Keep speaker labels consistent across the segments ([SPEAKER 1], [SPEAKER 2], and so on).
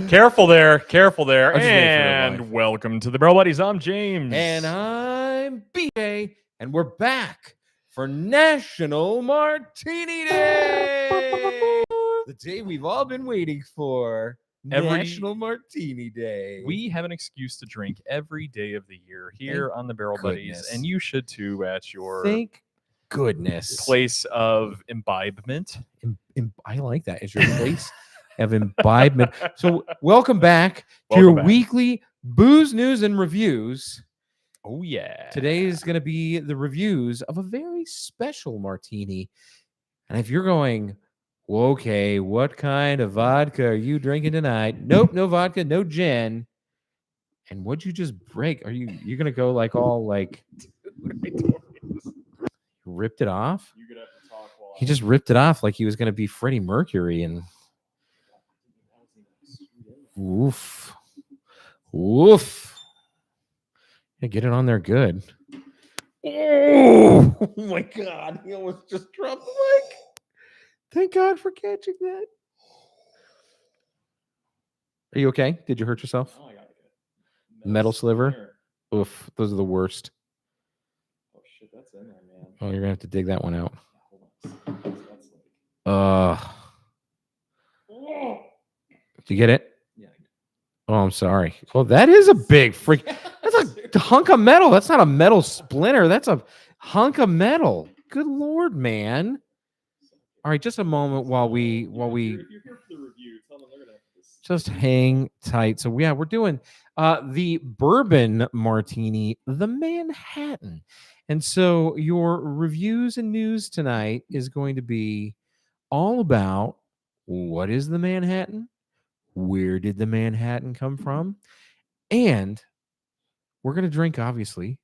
[SPEAKER 1] Careful there. Careful there.
[SPEAKER 2] I'm just waiting for real
[SPEAKER 1] And
[SPEAKER 2] life.
[SPEAKER 1] welcome to the Bro Buddies. I'm James.
[SPEAKER 2] And I'm BJ. And we're back for National Martini Day. The day we've all been waiting for. National Martini Day.
[SPEAKER 1] We have an excuse to drink every day of the year here on the Barrel Buddies.
[SPEAKER 2] goodness.
[SPEAKER 1] And you should too at your
[SPEAKER 2] Thank goodness.
[SPEAKER 1] place of imbibement.
[SPEAKER 2] I like that. Is your place of imbibement. So welcome back to
[SPEAKER 1] Welcome
[SPEAKER 2] your
[SPEAKER 1] back.
[SPEAKER 2] weekly booze news and reviews.
[SPEAKER 1] Oh, yeah.
[SPEAKER 2] Today is going to be the reviews of a very special martini. And if you're going, well, okay, what kind of vodka are you drinking tonight? Nope, no vodka, no gin. And what'd you just break? You're going to go like all like ripped it off?
[SPEAKER 1] You're gonna have to talk while
[SPEAKER 2] He just ripped it off like he was going to be Freddie Mercury and oof. Oof. Yeah, get it on there good. Oh my God. He almost just dropped the mic. Thank God for catching that. Are you okay? Did you hurt yourself?
[SPEAKER 1] Oh, I got it.
[SPEAKER 2] Metal sliver? Oof. Those are the worst.
[SPEAKER 1] Oh, shit. That's in there, man.
[SPEAKER 2] Oh, you're going to have to dig that one out.
[SPEAKER 1] Hold on. That's like...
[SPEAKER 2] Did you get it?
[SPEAKER 1] Yeah.
[SPEAKER 2] Oh, I'm sorry. Well, that is a big freak. That's a hunk of metal. That's not a metal splinter. That's a hunk of metal. Good Lord, man. All right, just a moment while we
[SPEAKER 1] If you're here for the review, tell them they're gonna have to
[SPEAKER 2] just hang tight. So yeah, we're doing the bourbon martini, the Manhattan. And so your reviews and news tonight is going to be all about what is the Manhattan? Where did the Manhattan come from? And we're going to drink, obviously,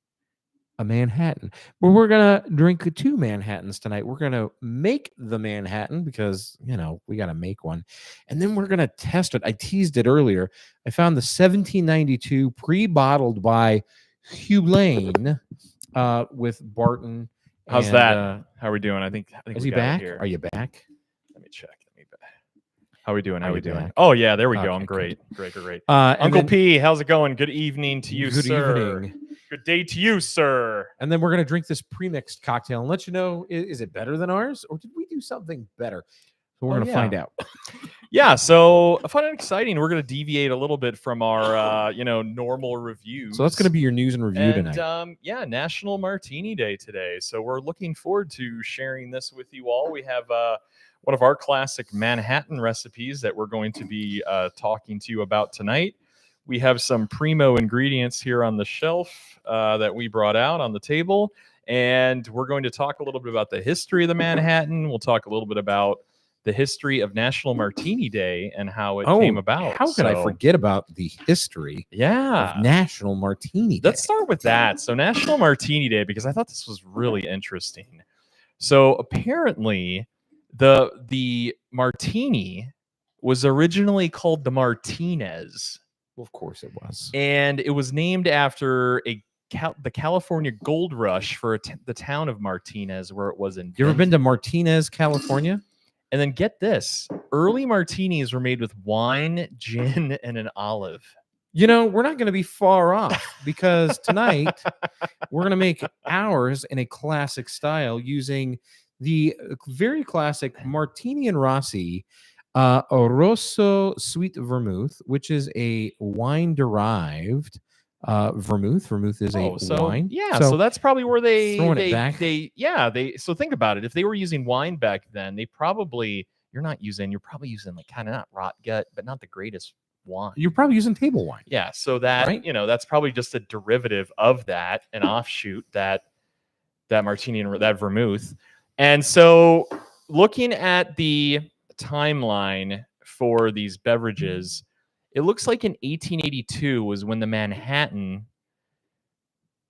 [SPEAKER 2] a Manhattan. But we're going to drink two Manhattans tonight. We're going to make the Manhattan because, we got to make one. And then we're going to test it. I teased it earlier. I found the 1792 pre-bottled by Hugh Lane with Barton.
[SPEAKER 1] How's that? How are we doing? I think
[SPEAKER 2] is
[SPEAKER 1] we
[SPEAKER 2] he
[SPEAKER 1] got it
[SPEAKER 2] back?
[SPEAKER 1] here.
[SPEAKER 2] Are you back?
[SPEAKER 1] Let me check. How we doing?
[SPEAKER 2] Are
[SPEAKER 1] How we
[SPEAKER 2] you
[SPEAKER 1] doing?
[SPEAKER 2] back?
[SPEAKER 1] Oh yeah, there we go.
[SPEAKER 2] Okay,
[SPEAKER 1] I'm great.
[SPEAKER 2] good.
[SPEAKER 1] Great.
[SPEAKER 2] And
[SPEAKER 1] Uncle
[SPEAKER 2] then-
[SPEAKER 1] P, how's it going? Good evening to you,
[SPEAKER 2] Good
[SPEAKER 1] sir.
[SPEAKER 2] evening.
[SPEAKER 1] Good day to you, sir.
[SPEAKER 2] And then we're going to drink this pre-mixed cocktail and let you know, is it better than ours or did we do something better? So we're going to find out.
[SPEAKER 1] Yeah, so fun and exciting. We're going to deviate a little bit from our, normal reviews.
[SPEAKER 2] So that's going to be your news and review
[SPEAKER 1] and,
[SPEAKER 2] tonight.
[SPEAKER 1] National Martini Day today. So we're looking forward to sharing this with you all. We have one of our classic Manhattan recipes that we're going to be talking to you about tonight. We have some primo ingredients here on the shelf that we brought out on the table. And we're going to talk a little bit about the history of the Manhattan. We'll talk a little bit about the history of National Martini Day and how it came about.
[SPEAKER 2] How could I forget about the history of National Martini Day?
[SPEAKER 1] Let's start with that. So National Martini Day, because I thought this was really interesting. So apparently the martini was originally called the Martinez.
[SPEAKER 2] Well, of course it was.
[SPEAKER 1] And it was named after the California gold rush for the town of Martinez, where it was in.
[SPEAKER 2] You ever been to Martinez, California?
[SPEAKER 1] And then get this, early martinis were made with wine, gin, and an olive.
[SPEAKER 2] We're not going to be far off because tonight we're going to make ours in a classic style using the very classic Martini and Rossi Rosso Sweet Vermouth, which is a wine-derived vermouth. Vermouth is a wine.
[SPEAKER 1] Yeah, so that's probably where they so think about it. If they were using wine back then, you're probably using like kind of not rot gut, but not the greatest wine.
[SPEAKER 2] You're probably using table wine.
[SPEAKER 1] Yeah, so that
[SPEAKER 2] right?
[SPEAKER 1] That's probably just a derivative of that, an offshoot that martini and that vermouth. And so looking at the timeline for these beverages, it looks like in 1882 was when the Manhattan,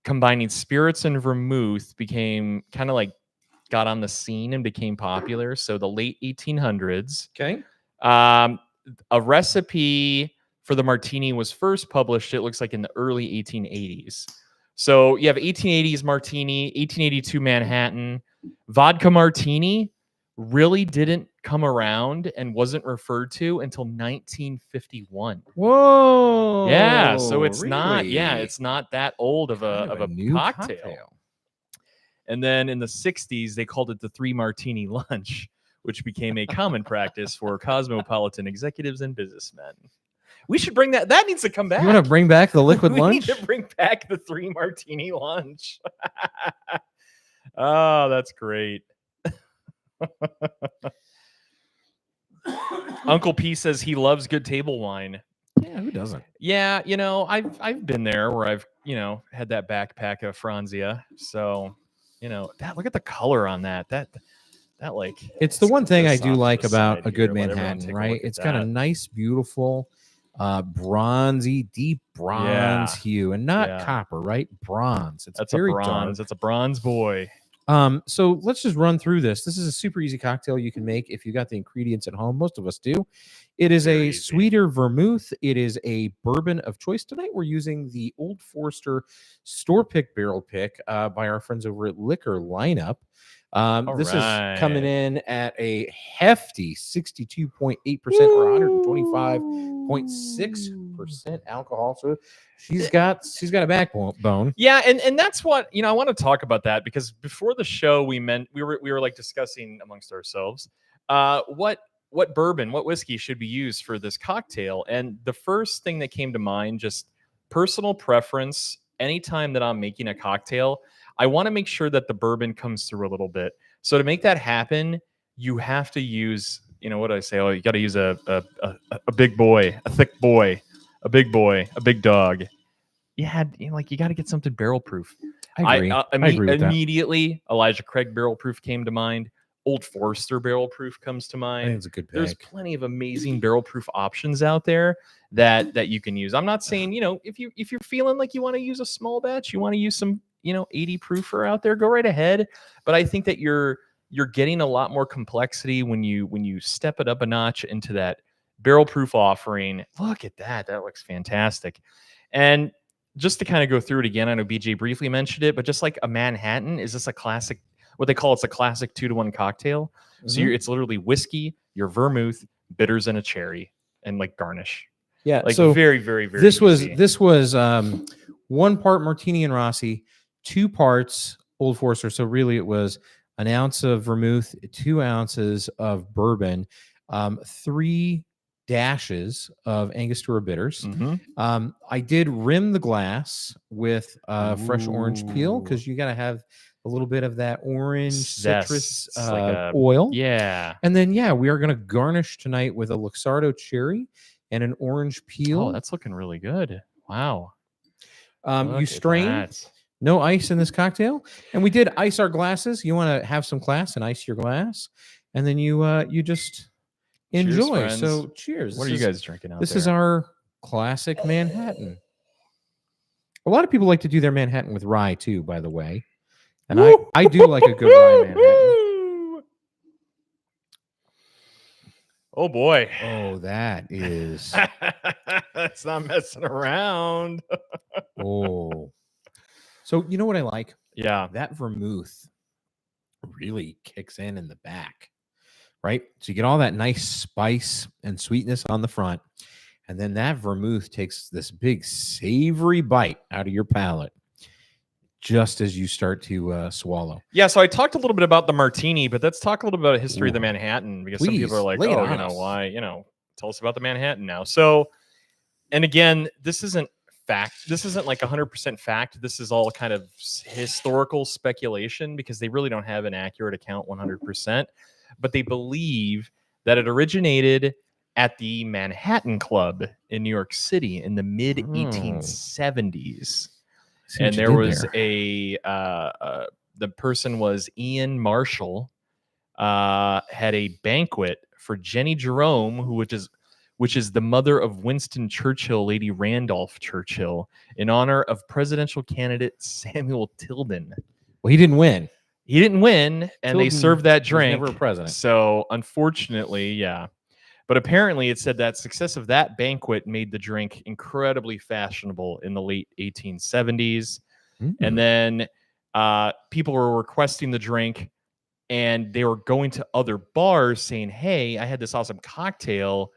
[SPEAKER 1] combining spirits and vermouth, became kind of like got on the scene and became popular. So the late 1800s.
[SPEAKER 2] Okay.
[SPEAKER 1] A recipe for the martini was first published, it looks like, in the early 1880s. So you have 1880s martini, 1882 Manhattan. Vodka martini really didn't come around and wasn't referred to until 1951.
[SPEAKER 2] Whoa!
[SPEAKER 1] Yeah, so it's
[SPEAKER 2] really?
[SPEAKER 1] it's not that old of
[SPEAKER 2] Kind
[SPEAKER 1] a
[SPEAKER 2] new
[SPEAKER 1] cocktail. And then in the 60s, they called it the 3 martini lunch, which became a common practice for cosmopolitan executives and businessmen. We should bring that. That needs to come back.
[SPEAKER 2] You want to bring back the liquid
[SPEAKER 1] we
[SPEAKER 2] lunch?
[SPEAKER 1] need to bring back the 3 martini lunch. Oh, that's great. Uncle P says he loves good table wine.
[SPEAKER 2] Yeah, who doesn't?
[SPEAKER 1] Yeah, I've been there where I've, had that backpack of Franzia. So, that look at the color on that. That like
[SPEAKER 2] It's the one thing I do
[SPEAKER 1] off to
[SPEAKER 2] like
[SPEAKER 1] the
[SPEAKER 2] about
[SPEAKER 1] side
[SPEAKER 2] a good
[SPEAKER 1] here. Let everyone
[SPEAKER 2] Manhattan,
[SPEAKER 1] take a
[SPEAKER 2] right?
[SPEAKER 1] look at
[SPEAKER 2] It's got a
[SPEAKER 1] that.
[SPEAKER 2] nice, beautiful, bronzy, deep bronze hue, and not
[SPEAKER 1] Yeah.
[SPEAKER 2] copper, right? Bronze. It's
[SPEAKER 1] That's a
[SPEAKER 2] very
[SPEAKER 1] bronze.
[SPEAKER 2] dark.
[SPEAKER 1] That's a bronze boy.
[SPEAKER 2] So let's just run through this. This is a super easy cocktail you can make if you got the ingredients at home. Most of us do. It is
[SPEAKER 1] Very
[SPEAKER 2] a
[SPEAKER 1] easy.
[SPEAKER 2] sweeter vermouth. It is a bourbon of choice. Tonight we're using the Old Forester store pick barrel pick by our friends over at Liquor Lineup. This is coming in at a hefty 62.8% or 125.6% alcohol. So she's got a backbone.
[SPEAKER 1] Yeah, and that's what I want to talk about that, because before the show we were like discussing amongst ourselves what bourbon, what whiskey should be used for this cocktail. And the first thing that came to mind, just personal preference, anytime that I'm making a cocktail, I want to make sure that the bourbon comes through a little bit. So to make that happen, you have to use, what do I say? Oh, you got to use a big boy, a thick boy, a big boy, a big dog. You got to get something barrel proof.
[SPEAKER 2] I agree. I agree with
[SPEAKER 1] immediately, Elijah Craig barrel proof came to mind. Old Forester barrel proof comes to
[SPEAKER 2] I
[SPEAKER 1] mind.
[SPEAKER 2] think it's a good pick.
[SPEAKER 1] There's plenty of amazing barrel proof options out there that you can use. I'm not saying, if you're feeling like you want to use a small batch, you want to use some, 80 proofer out there, go right ahead. But I think that you're getting a lot more complexity when you step it up a notch into that barrel proof offering. Look at that. That looks fantastic. And just to kind of go through it again, I know BJ briefly mentioned it, but just like a Manhattan, is this a classic, what they call, it's a classic 2-to-1 cocktail. So it's literally whiskey, your vermouth, bitters, and a cherry, and like garnish.
[SPEAKER 2] Yeah.
[SPEAKER 1] Like
[SPEAKER 2] so
[SPEAKER 1] very, very, very
[SPEAKER 2] this
[SPEAKER 1] easy.
[SPEAKER 2] was 1 part Martini and Rossi, 2 parts Old Forester. So really it was an ounce of vermouth, 2 ounces of bourbon, 3 dashes of Angostura bitters. I did rim the glass with fresh orange peel, because you got to have a little bit of that orange citrus oil.
[SPEAKER 1] Yeah.
[SPEAKER 2] And then, we are going to garnish tonight with a Luxardo cherry and an orange peel.
[SPEAKER 1] Oh, that's looking really good. Wow.
[SPEAKER 2] You strain. No ice in this cocktail. And we did ice our glasses. You want to have some class and ice your glass. And then you just enjoy.
[SPEAKER 1] Cheers,
[SPEAKER 2] so cheers.
[SPEAKER 1] What are you guys drinking out there?
[SPEAKER 2] This is our classic Manhattan. A lot of people like to do their Manhattan with rye too, by the way. And I do like a good rye Manhattan.
[SPEAKER 1] Oh boy.
[SPEAKER 2] Oh, that is.
[SPEAKER 1] That's not messing around.
[SPEAKER 2] Oh. So you know what I like?
[SPEAKER 1] Yeah.
[SPEAKER 2] That vermouth really kicks in the back, right? So you get all that nice spice and sweetness on the front, and then that vermouth takes this big savory bite out of your palate just as you start to swallow.
[SPEAKER 1] Yeah, so I talked a little bit about the Martini, but let's talk a little bit about the history of the Manhattan, because some people are like, oh, why, tell us about the Manhattan now. So, and again, this isn't fact. This isn't like 100% fact. This is all kind of historical speculation, because they really don't have an accurate account 100%. But they believe that it originated at the Manhattan Club in New York City in the mid 1870s. And there was the person was Ian Marshall, had a banquet for Jenny Jerome, which is the mother of Winston Churchill, Lady Randolph Churchill, in honor of presidential candidate Samuel Tilden.
[SPEAKER 2] Well, he didn't win.
[SPEAKER 1] And Tilden, they served that drink.
[SPEAKER 2] Was never a president.
[SPEAKER 1] So unfortunately, yeah. But apparently it said that success of that banquet made the drink incredibly fashionable in the late 1870s. And then people were requesting the drink, and they were going to other bars saying, "Hey, I had this awesome cocktail."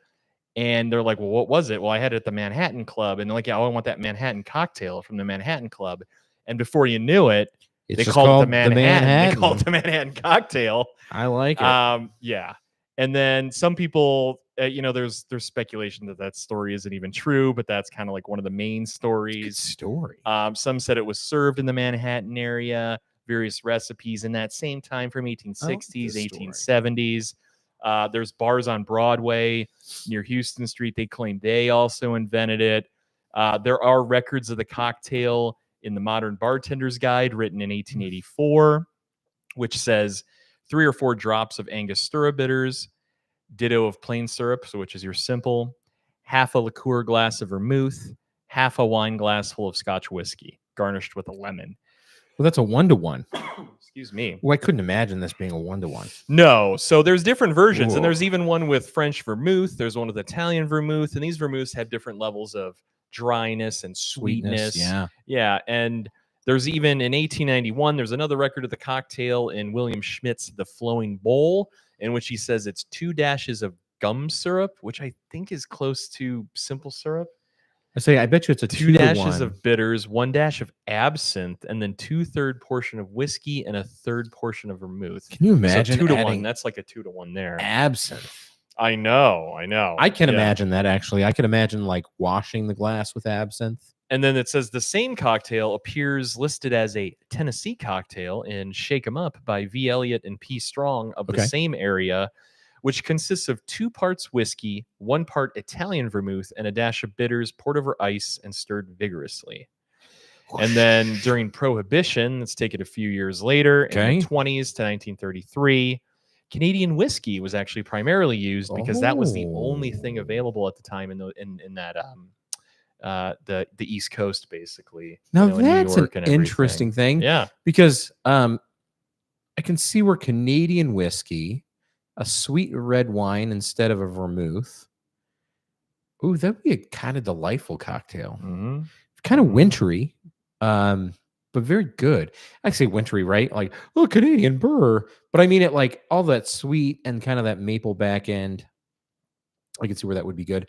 [SPEAKER 1] And they're like, "Well, what was it?" "Well, I had it at the Manhattan Club." And they're like, "Yeah, I want that Manhattan cocktail from the Manhattan Club." And before you knew it,
[SPEAKER 2] It's
[SPEAKER 1] they
[SPEAKER 2] just
[SPEAKER 1] called it the
[SPEAKER 2] called the
[SPEAKER 1] Manhattan. They called
[SPEAKER 2] Manhattan.
[SPEAKER 1] it the Manhattan cocktail.
[SPEAKER 2] I like it.
[SPEAKER 1] Yeah. And then some people, there's speculation that story isn't even true, but that's kind of like one of the main
[SPEAKER 2] Good
[SPEAKER 1] stories.
[SPEAKER 2] story.
[SPEAKER 1] Some said it was served in the Manhattan area, various recipes in that same time from 1860s, 1870s. There's bars on Broadway near Houston Street. They claim they also invented it. There are records of the cocktail in the Modern Bartender's Guide, written in 1884, which says 3 or 4 drops of Angostura bitters, ditto of plain syrup, so which is your simple, half a liqueur glass of vermouth, half a wine glass full of Scotch whiskey, garnished with a lemon.
[SPEAKER 2] Well, that's a 1-to-1.
[SPEAKER 1] Excuse me.
[SPEAKER 2] Well, I couldn't imagine this being a 1-to-1.
[SPEAKER 1] No, so there's different versions,
[SPEAKER 2] Whoa.
[SPEAKER 1] and there's even one with French vermouth. There's one with Italian vermouth, and these vermouths have different levels of dryness and sweetness. Yeah, and there's even in 1891, there's another record of the cocktail in William Schmidt's The Flowing Bowl, in which he says it's 2 dashes of gum syrup, which I think is close to simple syrup.
[SPEAKER 2] I bet you it's a
[SPEAKER 1] 2 dashes
[SPEAKER 2] 2-to-1.
[SPEAKER 1] of bitters, 1 dash of absinthe, and then 2/3 portion of whiskey and a 1/3 portion of vermouth.
[SPEAKER 2] Can you imagine
[SPEAKER 1] So 2 to 1.
[SPEAKER 2] adding
[SPEAKER 1] That's like a 2 to 1 there.
[SPEAKER 2] absinthe?
[SPEAKER 1] I know.
[SPEAKER 2] I can imagine that, actually. I can imagine like washing the glass with absinthe.
[SPEAKER 1] And then it says the same cocktail appears listed as a Tennessee cocktail in Shake 'em Up by V. Elliott and P. Strong of the same area, which consists of 2 parts whiskey, 1 part Italian vermouth, and a dash of bitters poured over ice and stirred vigorously. And then during Prohibition, let's take it a few years later, in the 20s to 1933, Canadian whiskey was actually primarily used because that was the only thing available at the time in that the East Coast, basically.
[SPEAKER 2] Now
[SPEAKER 1] in
[SPEAKER 2] that's
[SPEAKER 1] New York
[SPEAKER 2] an
[SPEAKER 1] and
[SPEAKER 2] interesting thing.
[SPEAKER 1] Yeah,
[SPEAKER 2] because I can see where Canadian whiskey, a sweet red wine instead of a vermouth. Ooh, that'd be a kind of delightful cocktail. Kind of wintry, but very good. I say wintry, right? Like, oh, Canadian burr. But I mean it like all that sweet and kind of that maple back end. I can see where that would be good.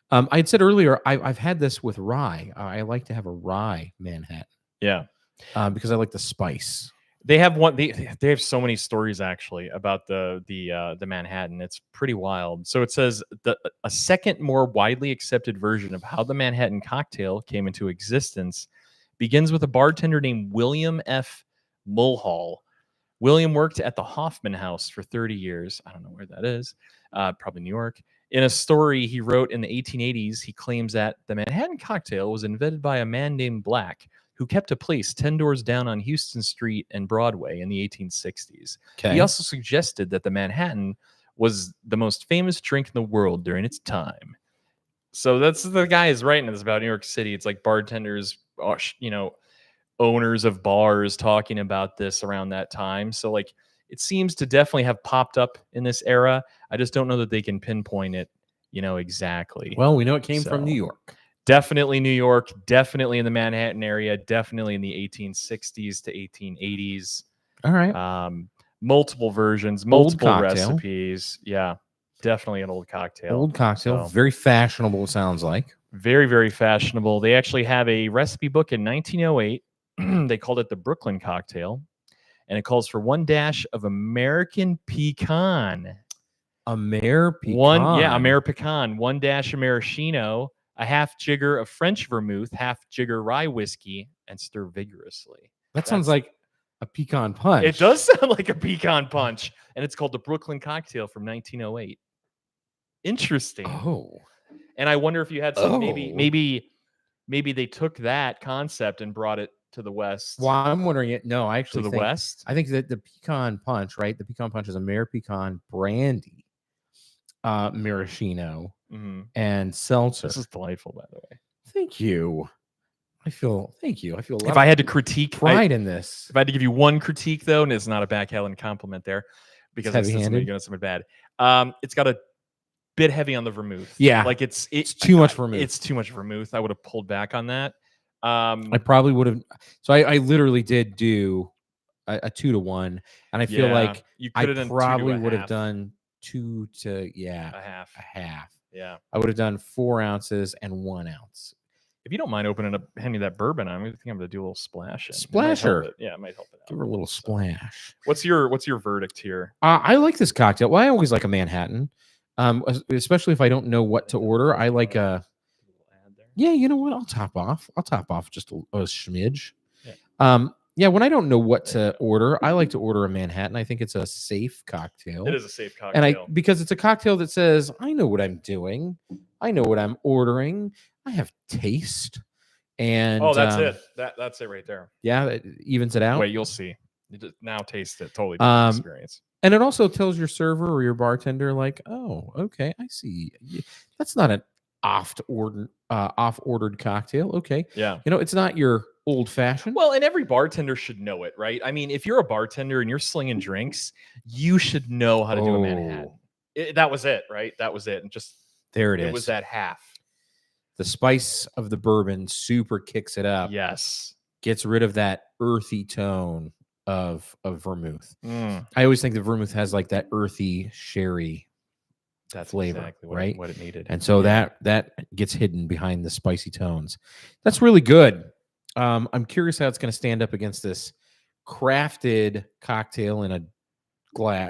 [SPEAKER 2] I had said earlier, I've had this with rye. I like to have a rye Manhattan.
[SPEAKER 1] Yeah.
[SPEAKER 2] Because I like the spice.
[SPEAKER 1] They have one. They have so many stories actually about the Manhattan. It's pretty wild. So it says a second, more widely accepted version of how the Manhattan cocktail came into existence begins with a bartender named William F. Mulhall. William worked at the Hoffman House for 30 years. I don't know where that is. Probably New York. In a story he wrote in the 1880s, he claims that the Manhattan cocktail was invented by a man named Black, who kept a place 10 doors down on Houston Street and Broadway in the 1860s. He also suggested that the Manhattan was the most famous drink in the world during its time. So that's the guy is writing this about New York City. It's like bartenders, owners of bars talking about this around that time. So like it seems to definitely have popped up in this era. I just don't know that they can pinpoint it, exactly.
[SPEAKER 2] Well, we know it came from New York.
[SPEAKER 1] Definitely New York, definitely in the Manhattan area, definitely in the 1860s to 1880s.
[SPEAKER 2] All right.
[SPEAKER 1] Multiple versions, multiple recipes. Yeah, definitely an old cocktail.
[SPEAKER 2] Old cocktail. So, very fashionable, it sounds like.
[SPEAKER 1] Very, very fashionable. They actually have a recipe book in 1908. They called it the Brooklyn cocktail. And it calls for 1 dash of American pecan.
[SPEAKER 2] Ameripecan.
[SPEAKER 1] Ameripecan. 1 dash of maraschino, a half jigger of French vermouth, half jigger rye whiskey, and stir vigorously.
[SPEAKER 2] That sounds like a pecan punch.
[SPEAKER 1] It does sound like a pecan punch. And it's called the Brooklyn cocktail from 1908. Interesting.
[SPEAKER 2] Oh.
[SPEAKER 1] And I wonder if you had some, maybe they took that concept and brought it to the West.
[SPEAKER 2] Well, I'm wondering it. No, I actually
[SPEAKER 1] to the West.
[SPEAKER 2] I think that the pecan punch, right? The pecan punch is Ameripecan brandy, maraschino, and seltzer.
[SPEAKER 1] This is delightful, by the way.
[SPEAKER 2] Thank you. Thank you. I feel.
[SPEAKER 1] If I had to critique
[SPEAKER 2] pride in this,
[SPEAKER 1] if I had to give you one critique, though, and it's not a backhanded compliment there, because it's something bad. It's got a bit heavy on the vermouth.
[SPEAKER 2] Yeah,
[SPEAKER 1] like it's
[SPEAKER 2] too much vermouth.
[SPEAKER 1] It's too much vermouth. I would have pulled back on that.
[SPEAKER 2] I probably would have. So I literally did do a 2-to-1, and I feel like
[SPEAKER 1] you
[SPEAKER 2] I
[SPEAKER 1] could have done 2 to
[SPEAKER 2] probably
[SPEAKER 1] a
[SPEAKER 2] would have
[SPEAKER 1] half.
[SPEAKER 2] done 2 to
[SPEAKER 1] A half.
[SPEAKER 2] a half.
[SPEAKER 1] Yeah.
[SPEAKER 2] I would have done 4 ounces and 1 ounce.
[SPEAKER 1] If you don't mind opening up, hand me that bourbon, I think I'm gonna do a little splash.
[SPEAKER 2] Splasher.
[SPEAKER 1] It might help it out.
[SPEAKER 2] Give her a little splash.
[SPEAKER 1] What's your verdict here?
[SPEAKER 2] I like this cocktail. Well, I always like a Manhattan, especially if I don't know what to order. I like a. Yeah, you know what? I'll top off just a smidge. Yeah, when I don't know what to order, I like to order a Manhattan. I think it's a safe cocktail.
[SPEAKER 1] It is a safe cocktail.
[SPEAKER 2] And because it's a cocktail that says, I know what I'm doing. I know what I'm ordering. I have taste. And
[SPEAKER 1] that's it. That's it right there.
[SPEAKER 2] Yeah, it evens it out.
[SPEAKER 1] Wait, you'll see. You just now taste it. Totally different experience.
[SPEAKER 2] And it also tells your server or your bartender, like, oh, okay, I see. That's not an off-ordered cocktail. Okay.
[SPEAKER 1] Yeah.
[SPEAKER 2] It's not your old fashioned.
[SPEAKER 1] Well, and every bartender should know it, right? I mean, if you're a bartender and you're slinging drinks, you should know how to do a Manhattan. That was it, right? That was it. And just
[SPEAKER 2] there it is.
[SPEAKER 1] It was that half.
[SPEAKER 2] The spice of the bourbon super kicks it up.
[SPEAKER 1] Yes.
[SPEAKER 2] Gets rid of that earthy tone of vermouth. I always think the vermouth has like that earthy sherry flavor,
[SPEAKER 1] exactly
[SPEAKER 2] right?
[SPEAKER 1] What it needed.
[SPEAKER 2] And so that gets hidden behind the spicy tones. That's really good. I'm curious how it's going to stand up against this crafted cocktail in a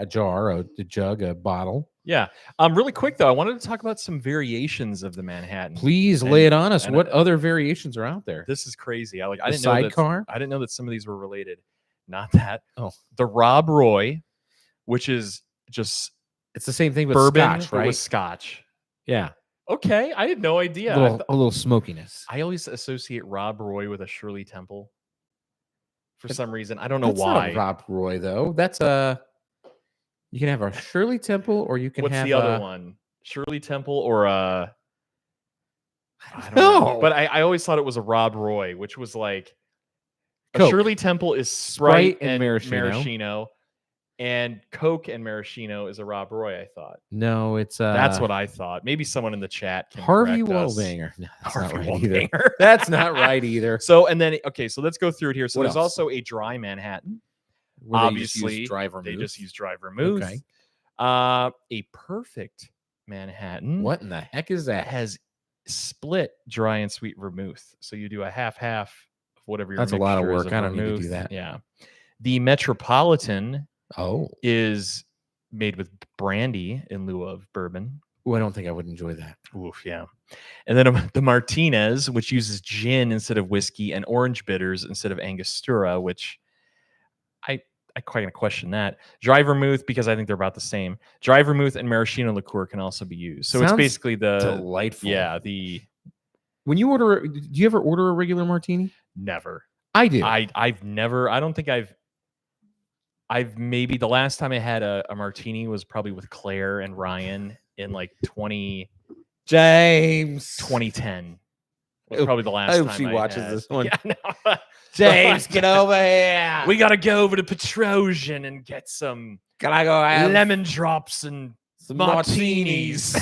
[SPEAKER 2] jar, a jug, a bottle.
[SPEAKER 1] Yeah. Really quick though, I wanted to talk about some variations of the Manhattan.
[SPEAKER 2] Please lay it on us. What other variations are out there?
[SPEAKER 1] This is crazy. I
[SPEAKER 2] didn't sidecar.
[SPEAKER 1] I didn't know that some of these were related. Not that.
[SPEAKER 2] Oh,
[SPEAKER 1] the Rob Roy, which is just
[SPEAKER 2] it's the same thing with
[SPEAKER 1] bourbon,
[SPEAKER 2] Scotch, right?
[SPEAKER 1] With Scotch.
[SPEAKER 2] Yeah.
[SPEAKER 1] Okay, I had no idea.
[SPEAKER 2] A little smokiness.
[SPEAKER 1] I always associate Rob Roy with a Shirley Temple. For some reason, I don't know
[SPEAKER 2] That's
[SPEAKER 1] why.
[SPEAKER 2] Not a Rob Roy though. That's you can have a Shirley Temple, or you can
[SPEAKER 1] What's
[SPEAKER 2] have
[SPEAKER 1] the other one? Shirley Temple or I don't
[SPEAKER 2] know.
[SPEAKER 1] know. But I always thought it was a Rob Roy, which was like
[SPEAKER 2] Coke.
[SPEAKER 1] A Shirley Temple is Sprite and
[SPEAKER 2] maraschino.
[SPEAKER 1] maraschino, and Coke and maraschino is a Rob Roy. I thought.
[SPEAKER 2] No, it's
[SPEAKER 1] that's what I thought. Maybe someone in the chat can
[SPEAKER 2] Harvey
[SPEAKER 1] correct us.
[SPEAKER 2] Wallbanger. No, that's
[SPEAKER 1] Harvey
[SPEAKER 2] not right
[SPEAKER 1] Wallbanger.
[SPEAKER 2] either. That's not right either.
[SPEAKER 1] So and then so let's go through it here. So
[SPEAKER 2] What
[SPEAKER 1] there's
[SPEAKER 2] else?
[SPEAKER 1] also a dry Manhattan.
[SPEAKER 2] Where
[SPEAKER 1] Obviously,
[SPEAKER 2] they
[SPEAKER 1] just use dry vermouth.
[SPEAKER 2] Okay.
[SPEAKER 1] A perfect Manhattan.
[SPEAKER 2] What in the heck is that?
[SPEAKER 1] Has split dry and sweet vermouth. So you do a half of whatever your
[SPEAKER 2] That's a lot of
[SPEAKER 1] mixture is
[SPEAKER 2] work. I don't need to do
[SPEAKER 1] vermouth.
[SPEAKER 2] that.
[SPEAKER 1] Yeah. The Metropolitan is made with brandy in lieu of bourbon.
[SPEAKER 2] Oh, I don't think I would enjoy that.
[SPEAKER 1] Oof, yeah. And then the Martinez, which uses gin instead of whiskey and orange bitters instead of Angostura, which I quite gonna question that. Dry vermouth, because I think they're about the same. Dry vermouth and maraschino liqueur can also be used. So
[SPEAKER 2] Sounds
[SPEAKER 1] it's basically the
[SPEAKER 2] delightful.
[SPEAKER 1] Yeah,
[SPEAKER 2] when you order, do you ever order a regular martini?
[SPEAKER 1] Never.
[SPEAKER 2] I do.
[SPEAKER 1] I've never. I don't think I've maybe the last time I had a martini was probably with Claire and Ryan in like 2010. Was probably the last
[SPEAKER 2] I hope
[SPEAKER 1] time
[SPEAKER 2] she
[SPEAKER 1] I
[SPEAKER 2] watches
[SPEAKER 1] had.
[SPEAKER 2] this one.
[SPEAKER 1] Yeah, no.
[SPEAKER 2] James, get over here.
[SPEAKER 1] We gotta go over to Petrosian and get some
[SPEAKER 2] Can I go have
[SPEAKER 1] lemon drops and
[SPEAKER 2] some
[SPEAKER 1] martinis.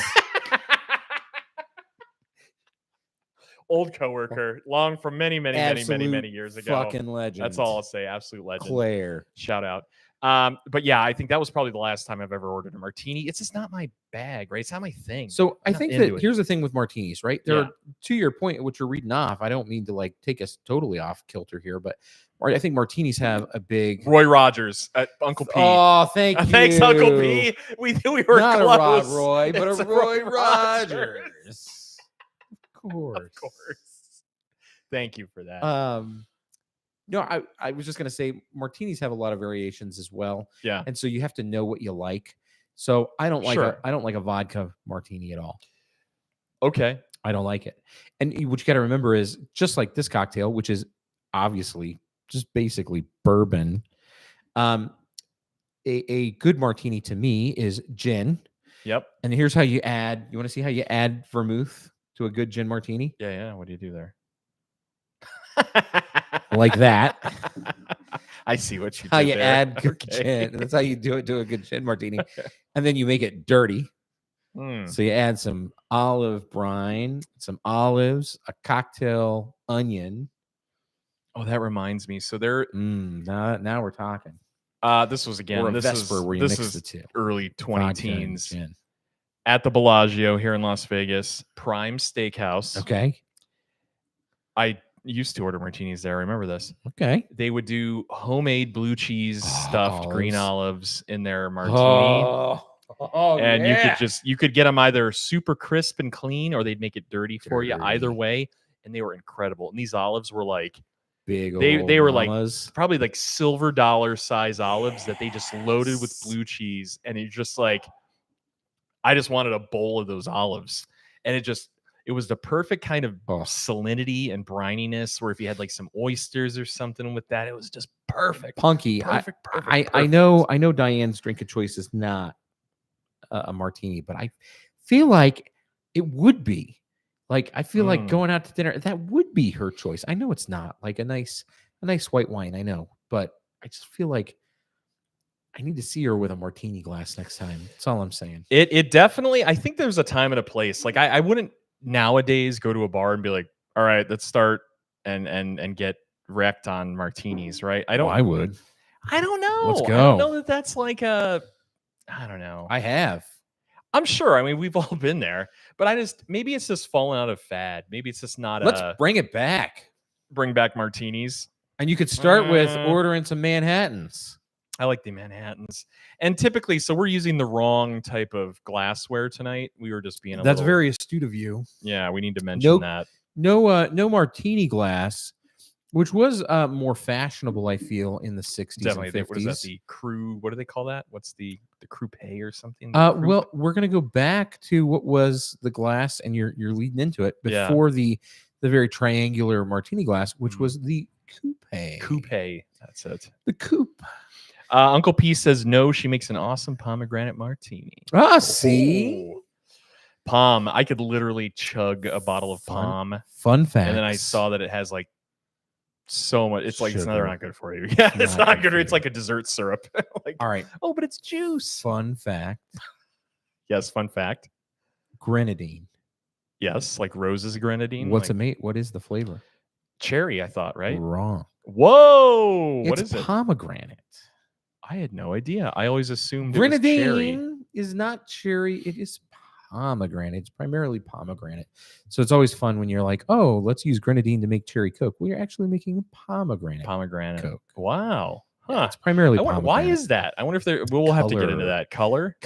[SPEAKER 1] Old coworker, long from many years ago.
[SPEAKER 2] Fucking legend.
[SPEAKER 1] That's all I'll say. Absolute legend.
[SPEAKER 2] Claire.
[SPEAKER 1] Shout out. But yeah, I think that was probably the last time I've ever ordered a martini. It's just not my bag, right? It's not my thing.
[SPEAKER 2] So I think that here's the thing with martinis, right? There are, to your point, what you're reading off. I don't mean to like take us totally off kilter here, but I think martinis have a big
[SPEAKER 1] Roy Rogers at Uncle P.
[SPEAKER 2] Oh, thank you.
[SPEAKER 1] Thanks, Uncle P. We were
[SPEAKER 2] not
[SPEAKER 1] close.
[SPEAKER 2] A Rob Roy, but
[SPEAKER 1] it's
[SPEAKER 2] a Roy Rogers.
[SPEAKER 1] Of course. Thank you for that.
[SPEAKER 2] No, I was just gonna say martinis have a lot of variations as well.
[SPEAKER 1] Yeah.
[SPEAKER 2] And so you have to know what you like. So I don't like
[SPEAKER 1] Sure.
[SPEAKER 2] I don't like a vodka martini at all.
[SPEAKER 1] Okay.
[SPEAKER 2] I don't like it. And what you got to remember is just like this cocktail, which is obviously just basically bourbon. A good martini to me is gin.
[SPEAKER 1] Yep.
[SPEAKER 2] And here's how you add. You want to see how you add vermouth to a good gin martini?
[SPEAKER 1] Yeah. What do you do there?
[SPEAKER 2] Like that.
[SPEAKER 1] I see what you
[SPEAKER 2] how
[SPEAKER 1] did
[SPEAKER 2] you
[SPEAKER 1] there.
[SPEAKER 2] add good gin. That's how you do it to a good gin martini. And then you make it dirty. So you add some olive brine, some olives, a cocktail onion,
[SPEAKER 1] Oh, that reminds me. So there,
[SPEAKER 2] Now we're talking.
[SPEAKER 1] this was
[SPEAKER 2] Or
[SPEAKER 1] again.
[SPEAKER 2] a
[SPEAKER 1] This
[SPEAKER 2] Vesper
[SPEAKER 1] is
[SPEAKER 2] where you
[SPEAKER 1] this
[SPEAKER 2] mix the
[SPEAKER 1] is
[SPEAKER 2] two.
[SPEAKER 1] early
[SPEAKER 2] Vodka and
[SPEAKER 1] 20-teens
[SPEAKER 2] gin.
[SPEAKER 1] at the Bellagio here in Las Vegas, Prime Steakhouse.
[SPEAKER 2] Okay.
[SPEAKER 1] I used to order martinis there. I remember this.
[SPEAKER 2] Okay.
[SPEAKER 1] They would do homemade blue cheese stuffed green olives in their martini. And you could get them either super crisp and clean, or they'd make it dirty for you. Either
[SPEAKER 2] Dirty.
[SPEAKER 1] way, and they were incredible. And these olives were like
[SPEAKER 2] big.
[SPEAKER 1] They were like
[SPEAKER 2] mamas.
[SPEAKER 1] probably like silver dollar size olives that they just loaded with blue cheese, and it just like I just wanted a bowl of those olives, and it was the perfect kind of salinity and brininess. Where if you had like some oysters or something with that, it was just perfect.
[SPEAKER 2] Punky.
[SPEAKER 1] Perfect.
[SPEAKER 2] I know Diane's drink of choice is not a martini, but I feel like it would be. Like I feel like going out to dinner, that would be her choice. I know it's not like a nice white wine, I know, but I just feel like I need to see her with a martini glass next time. That's all I'm saying.
[SPEAKER 1] It definitely, I think there's a time and a place. Like I wouldn't nowadays go to a bar and be like, all right, let's start and get wrecked on martinis, right?
[SPEAKER 2] I would.
[SPEAKER 1] I don't know.
[SPEAKER 2] Let's go.
[SPEAKER 1] I don't know that that's like I don't know.
[SPEAKER 2] I have.
[SPEAKER 1] I'm sure. I mean, we've all been there, but maybe it's just fallen out of fad. Maybe it's just not.
[SPEAKER 2] Let's bring it back.
[SPEAKER 1] Bring back martinis,
[SPEAKER 2] and you could start with ordering some Manhattans.
[SPEAKER 1] I like the Manhattans, and typically, so we're using the wrong type of glassware tonight. We were just being
[SPEAKER 2] That's very astute of you.
[SPEAKER 1] Yeah, we need to mention that.
[SPEAKER 2] No martini glass. Which was more fashionable, I feel, in the 60s
[SPEAKER 1] Definitely.
[SPEAKER 2] and 50s.
[SPEAKER 1] What is that? The crew? What do they call that? What's the croupe or something?
[SPEAKER 2] Well, we're gonna go back to what was the glass, and you're leading into it before the very triangular martini glass, which was the coupe.
[SPEAKER 1] Coupe. That's it.
[SPEAKER 2] The coupe.
[SPEAKER 1] Uncle P says no. She makes an awesome pomegranate martini.
[SPEAKER 2] See.
[SPEAKER 1] Palm. I could literally chug a bottle of Palm.
[SPEAKER 2] Fun fact.
[SPEAKER 1] And then I saw that it has like so much. It's like it's not good for you.
[SPEAKER 2] Yeah,
[SPEAKER 1] it's not good. It's like a dessert syrup. Like,
[SPEAKER 2] all right.
[SPEAKER 1] Oh, but it's juice.
[SPEAKER 2] Fun fact.
[SPEAKER 1] Yes, fun fact.
[SPEAKER 2] Grenadine.
[SPEAKER 1] Yes, like Rose's grenadine.
[SPEAKER 2] What is the flavor?
[SPEAKER 1] Cherry, I thought, right?
[SPEAKER 2] Wrong.
[SPEAKER 1] Whoa. What is
[SPEAKER 2] it? Pomegranate.
[SPEAKER 1] I had no idea. I always assumed
[SPEAKER 2] grenadine
[SPEAKER 1] it was cherry.
[SPEAKER 2] Is not cherry. It is pomegranate. It's primarily pomegranate. So it's always fun when you're like, oh, let's use grenadine to make cherry Coke. We are actually making a pomegranate
[SPEAKER 1] Coke. Wow. Huh.
[SPEAKER 2] Yeah, it's primarily pomegranate.
[SPEAKER 1] Why is that? I wonder if we'll have to get into that. Color.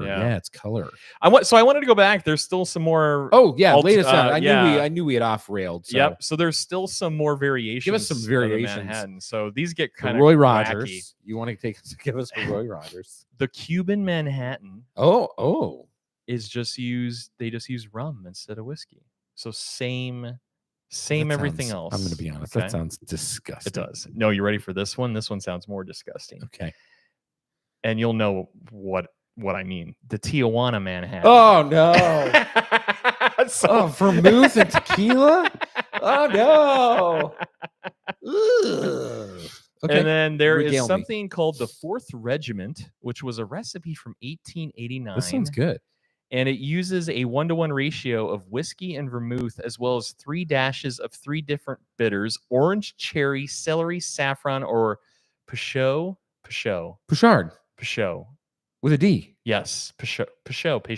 [SPEAKER 2] Yeah, it's color.
[SPEAKER 1] I wanted to go back. There's still some more.
[SPEAKER 2] Oh yeah, latest on. I knew we had off-railed. So.
[SPEAKER 1] Yep. So there's still some more variations.
[SPEAKER 2] Give us some variations.
[SPEAKER 1] Manhattan. So these get kind of
[SPEAKER 2] Roy Rogers.
[SPEAKER 1] wacky.
[SPEAKER 2] You want to give us a Roy Rogers?
[SPEAKER 1] The Cuban Manhattan.
[SPEAKER 2] Oh.
[SPEAKER 1] Is just used. They just use rum instead of whiskey. So same everything else.
[SPEAKER 2] I'm going to be honest. Okay. That sounds disgusting.
[SPEAKER 1] It does. No, you ready for this one? This one sounds more disgusting.
[SPEAKER 2] Okay.
[SPEAKER 1] And you'll know what I mean. The Tijuana Manhattan.
[SPEAKER 2] Oh no. Vermouth and tequila. Oh no.
[SPEAKER 1] Okay. And then there is something called the 4th Regiment, which was a recipe from 1889.
[SPEAKER 2] This sounds good.
[SPEAKER 1] And it uses a 1-to-1 ratio of whiskey and vermouth, as well as 3 dashes of 3 different bitters: orange, cherry, celery, saffron, or Peuchard.
[SPEAKER 2] With a D.
[SPEAKER 1] Yes, Peuchard. Yeah, I think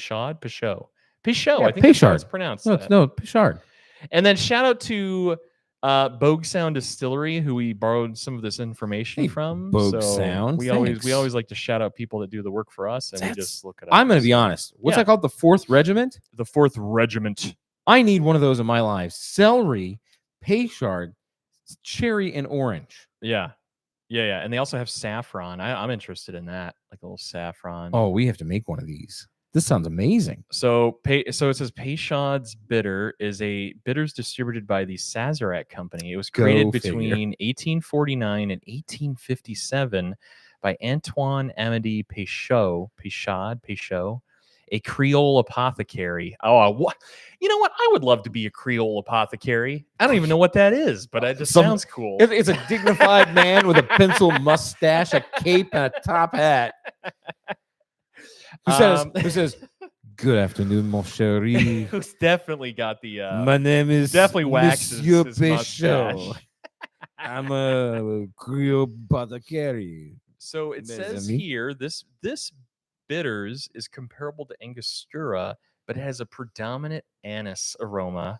[SPEAKER 2] Peuchard.
[SPEAKER 1] that's how it's pronounced.
[SPEAKER 2] No, Peuchard.
[SPEAKER 1] And then shout out to Bogue Sound Distillery, who we borrowed some of this information from.
[SPEAKER 2] Bogue Sound.
[SPEAKER 1] We always like to shout out people that do the work for us, and we just look it up.
[SPEAKER 2] I'm going to be honest. What's that called? The 4th Regiment?
[SPEAKER 1] The 4th Regiment.
[SPEAKER 2] I need one of those in my life. Celery, Peuchard, cherry, and orange.
[SPEAKER 1] Yeah. And they also have saffron. I'm interested in that, like a little saffron.
[SPEAKER 2] Oh, we have to make one of these. This sounds amazing.
[SPEAKER 1] So it says Peychaud's bitter is a bitters distributed by the Sazerac Company. It was created between 1849 and 1857 by Antoine Amédée Peychaud, a Creole apothecary. Oh, what? You know what? I would love to be a Creole apothecary. I don't even know what that is, but it just sounds cool.
[SPEAKER 2] It's a dignified man with a pencil mustache, a cape, and a top hat. Who says, "Good afternoon, mon chéri."
[SPEAKER 1] Who's definitely got the
[SPEAKER 2] my name is
[SPEAKER 1] definitely waxes
[SPEAKER 2] Monsieur
[SPEAKER 1] his mustache.
[SPEAKER 2] I'm a Creole apothecary.
[SPEAKER 1] So it
[SPEAKER 2] Is that
[SPEAKER 1] says
[SPEAKER 2] me?
[SPEAKER 1] here this bitters is comparable to Angostura, but it has a predominant anise aroma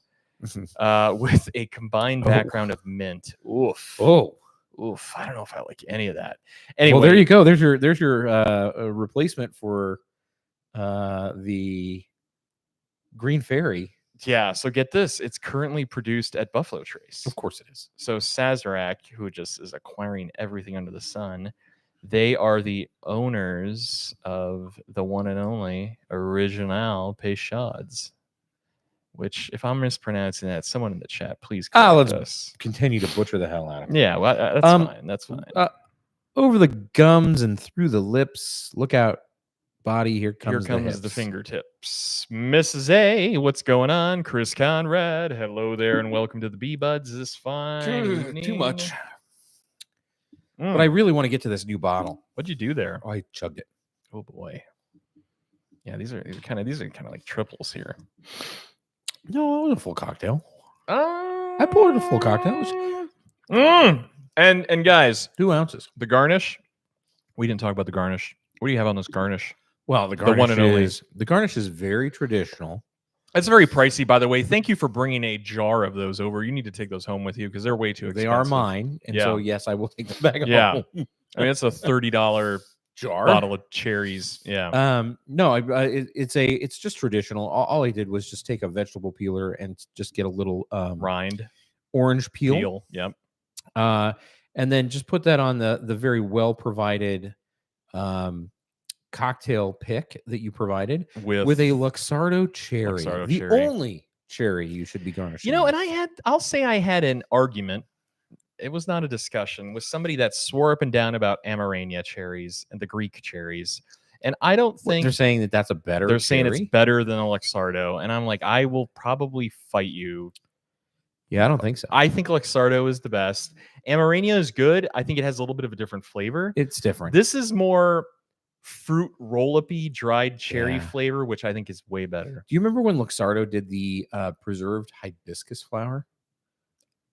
[SPEAKER 1] with a combined
[SPEAKER 2] Oh.
[SPEAKER 1] background of mint. Oof.
[SPEAKER 2] Oh,
[SPEAKER 1] Oof. I don't know if I like any of that.
[SPEAKER 2] well,
[SPEAKER 1] Anyway,
[SPEAKER 2] there you go. There's your replacement for the Green Fairy.
[SPEAKER 1] yeah. So get this. It's currently produced at Buffalo Trace.
[SPEAKER 2] Of course, it is.
[SPEAKER 1] So Sazerac, who just is acquiring everything under the sun, they are the owners of the one and only Original Peychaud's. Which, if I'm mispronouncing that, someone in the chat, please correct
[SPEAKER 2] let's
[SPEAKER 1] us.
[SPEAKER 2] continue to butcher the hell out of it.
[SPEAKER 1] Yeah, well, that's fine. That's fine.
[SPEAKER 2] Over the gums and through the lips. Look out, body. Here comes
[SPEAKER 1] the
[SPEAKER 2] hips.
[SPEAKER 1] fingertips. Mrs. A, what's going on? Chris Conrad, hello there, and welcome to the Bee Buds this fine evening.
[SPEAKER 2] Too much.
[SPEAKER 1] Mm.
[SPEAKER 2] But I really want to get to this new bottle.
[SPEAKER 1] What'd you do there?
[SPEAKER 2] Oh, I chugged it.
[SPEAKER 1] Oh boy. Yeah, these are kind of like triples here.
[SPEAKER 2] No, it was a full cocktail.
[SPEAKER 1] I
[SPEAKER 2] poured a full cocktail.
[SPEAKER 1] And guys,
[SPEAKER 2] 2 ounces.
[SPEAKER 1] the garnish. We didn't talk about the garnish. What do you have on this garnish?
[SPEAKER 2] Well, the garnish
[SPEAKER 1] one and only.
[SPEAKER 2] the garnish is very traditional.
[SPEAKER 1] It's very pricey, by the way. Thank you for bringing a jar of those over. You need to take those home with you because they're way too expensive.
[SPEAKER 2] They are mine, and so yes, I will take them back
[SPEAKER 1] Yeah.
[SPEAKER 2] home.
[SPEAKER 1] I mean, it's a $30
[SPEAKER 2] Jar
[SPEAKER 1] bottle of cherries. Yeah.
[SPEAKER 2] No, it's just traditional. All I did was just take a vegetable peeler and just get a little
[SPEAKER 1] Rind.
[SPEAKER 2] orange peel.
[SPEAKER 1] Yep.
[SPEAKER 2] And then just put that on the very well provided cocktail pick that you provided with a Luxardo cherry. The only cherry you should be garnishing.
[SPEAKER 1] And I'll say I had an argument. It was not a discussion with somebody that swore up and down about Amarena cherries and the Greek cherries. And I don't think
[SPEAKER 2] they're saying that that's a better.
[SPEAKER 1] They're saying it's better than a Luxardo. And I'm like, I will probably fight you.
[SPEAKER 2] Yeah, I don't think so.
[SPEAKER 1] I think Luxardo is the best. Amarena is good. I think it has a little bit of a different flavor.
[SPEAKER 2] It's different.
[SPEAKER 1] This is more fruit roll-up-y dried cherry flavor, which I think is way better.
[SPEAKER 2] Do you remember when Luxardo did the preserved hibiscus flower?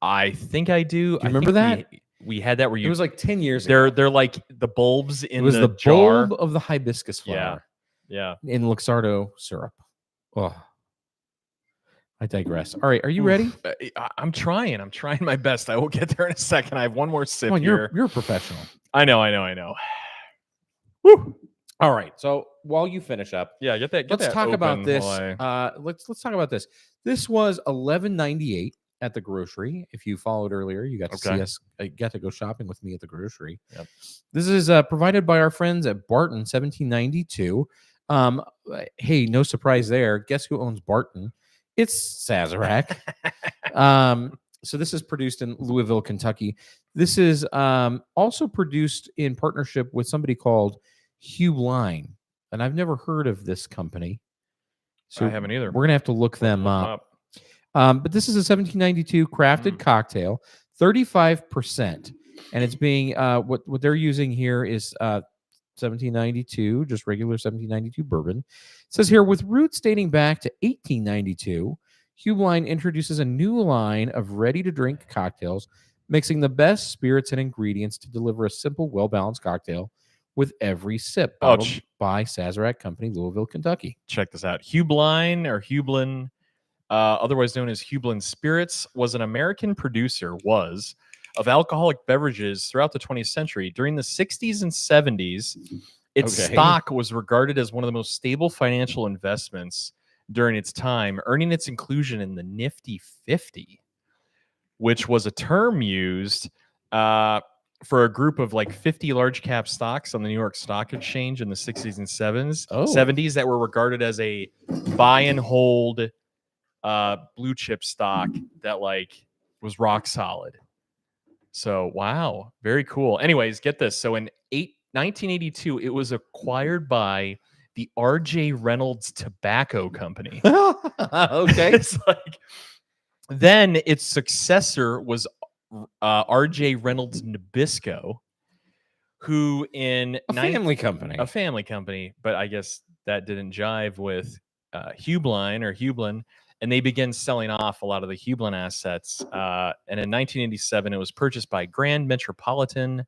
[SPEAKER 1] I think I do.
[SPEAKER 2] Do you remember that?
[SPEAKER 1] We had that where
[SPEAKER 2] it was like 10 years ago.
[SPEAKER 1] They're like the bulbs in
[SPEAKER 2] the
[SPEAKER 1] jar.
[SPEAKER 2] bulb of the hibiscus flower.
[SPEAKER 1] Yeah.
[SPEAKER 2] In Luxardo syrup. Oh, I digress. All right, are you ready?
[SPEAKER 1] I'm trying. I'm trying my best. I will get there in a second. I have one more sip here.
[SPEAKER 2] You're a professional.
[SPEAKER 1] I know.
[SPEAKER 2] Woo. All right. So while you finish up,
[SPEAKER 1] let's
[SPEAKER 2] talk about this. Let's talk about this. This was $11.98 at the grocery. If you followed earlier, you got to see us. Got to go shopping with me at the grocery.
[SPEAKER 1] Yep.
[SPEAKER 2] This is provided by our friends at Barton, 1792. Hey, no surprise there. Guess who owns Barton? It's Sazerac. So this is produced in Louisville, Kentucky. This is also produced in partnership with somebody called Hugh Line, and I've never heard of this company.
[SPEAKER 1] So I haven't either.
[SPEAKER 2] We're gonna have to look them up. But this is a 1792 crafted cocktail, 35%, and it's being what they're using here is 1792, just regular 1792 bourbon. It says here, with roots dating back to 1892, Hugh Line introduces a new line of ready-to-drink cocktails, mixing the best spirits and ingredients to deliver a simple, well-balanced cocktail with every sip. Bottled by Sazerac Company, Louisville, Kentucky.
[SPEAKER 1] Check this out. Hublin or Hublin, otherwise known as Hublin Spirits, was an American producer, of alcoholic beverages throughout the 20th century. During the 60s and 70s, its stock was regarded as one of the most stable financial investments during its time, earning its inclusion in the Nifty 50, which was a term used for a group of like 50 large cap stocks on the New York Stock Exchange in the 60s and 70s that were regarded as a buy and hold blue chip stock that like was rock solid. So, wow, very cool. Anyways, get this. So in 1982, it was acquired by the R.J. Reynolds Tobacco Company.
[SPEAKER 2] Okay.
[SPEAKER 1] It's like, then its successor was R.J. Reynolds Nabisco, who in
[SPEAKER 2] a family company,
[SPEAKER 1] but I guess that didn't jive with Hublin. and they began selling off a lot of the Hublin assets. And in 1987, it was purchased by Grand Metropolitan.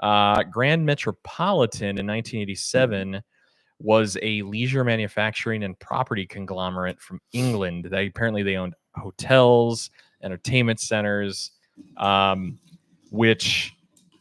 [SPEAKER 1] Grand Metropolitan in 1987 was a leisure manufacturing and property conglomerate from England. They owned hotels, entertainment centers, which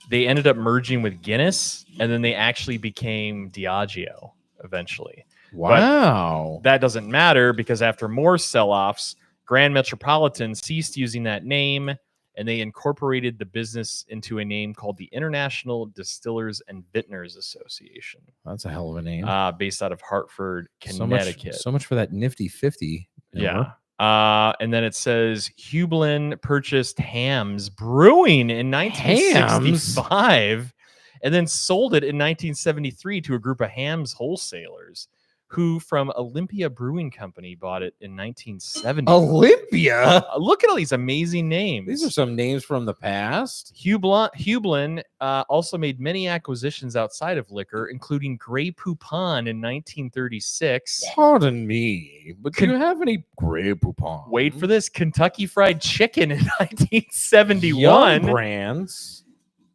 [SPEAKER 1] they ended up merging with Guinness, and then they actually became Diageo eventually.
[SPEAKER 2] Wow.
[SPEAKER 1] But that doesn't matter because after more sell-offs, Grand Metropolitan ceased using that name, and they incorporated the business into a name called the International Distillers and Vintners Association.
[SPEAKER 2] That's a hell of a name.
[SPEAKER 1] Based out of Hartford, Connecticut.
[SPEAKER 2] So much for that nifty 50.
[SPEAKER 1] Yeah. And then it says Hublin purchased Hams Brewing in 1965 and then sold it in 1973 to a group of Hams wholesalers who from Olympia Brewing Company bought it in 1970.
[SPEAKER 2] Olympia?
[SPEAKER 1] Look at all these amazing names.
[SPEAKER 2] These are some names from the past.
[SPEAKER 1] Hublin also made many acquisitions outside of liquor, including Grey Poupon in 1936.
[SPEAKER 2] Pardon me, but do you have any Grey Poupon?
[SPEAKER 1] Wait for this. Kentucky Fried Chicken in 1971.
[SPEAKER 2] Young brands.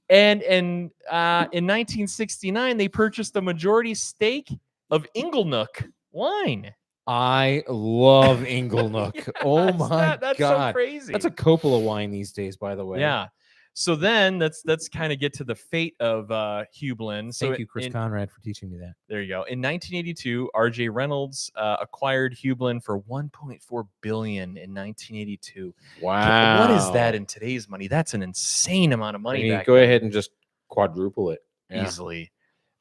[SPEAKER 1] And in 1969, they purchased a majority stake of Inglenook wine.
[SPEAKER 2] I love Inglenook.
[SPEAKER 1] Yes,
[SPEAKER 2] oh my
[SPEAKER 1] that's
[SPEAKER 2] god,
[SPEAKER 1] so crazy.
[SPEAKER 2] That's a Coppola wine these days, by the way.
[SPEAKER 1] Yeah. So then let's kind of get to the fate of Hublin.
[SPEAKER 2] Thank you, Chris Conrad, for teaching me that.
[SPEAKER 1] There you go. In 1982, R.J. Reynolds acquired Hublin for $1.4 billion in 1982.
[SPEAKER 2] Wow.
[SPEAKER 1] What is that in today's money? That's an insane amount of money.
[SPEAKER 2] Go ahead and just quadruple it
[SPEAKER 1] easily.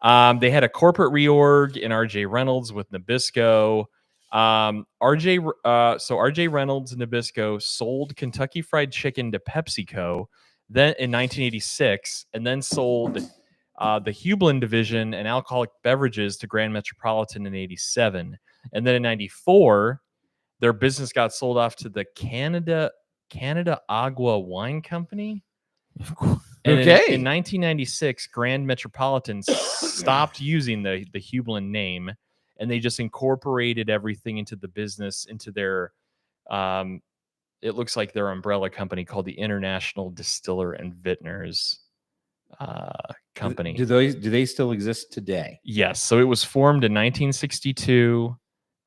[SPEAKER 1] They had a corporate reorg in R.J. Reynolds with Nabisco. R.J. Reynolds and Nabisco sold Kentucky Fried Chicken to PepsiCo then in 1986, and then sold the Hublin division and alcoholic beverages to Grand Metropolitan in 87. And then in 94, their business got sold off to the Canada Agua Wine Company. And in 1996, Grand Metropolitan stopped using the Hublin name, and they just incorporated everything into the business, into their, it looks like their umbrella company called the International Distiller and Vintners Company.
[SPEAKER 2] Do they still exist today?
[SPEAKER 1] Yes. So it was formed in 1962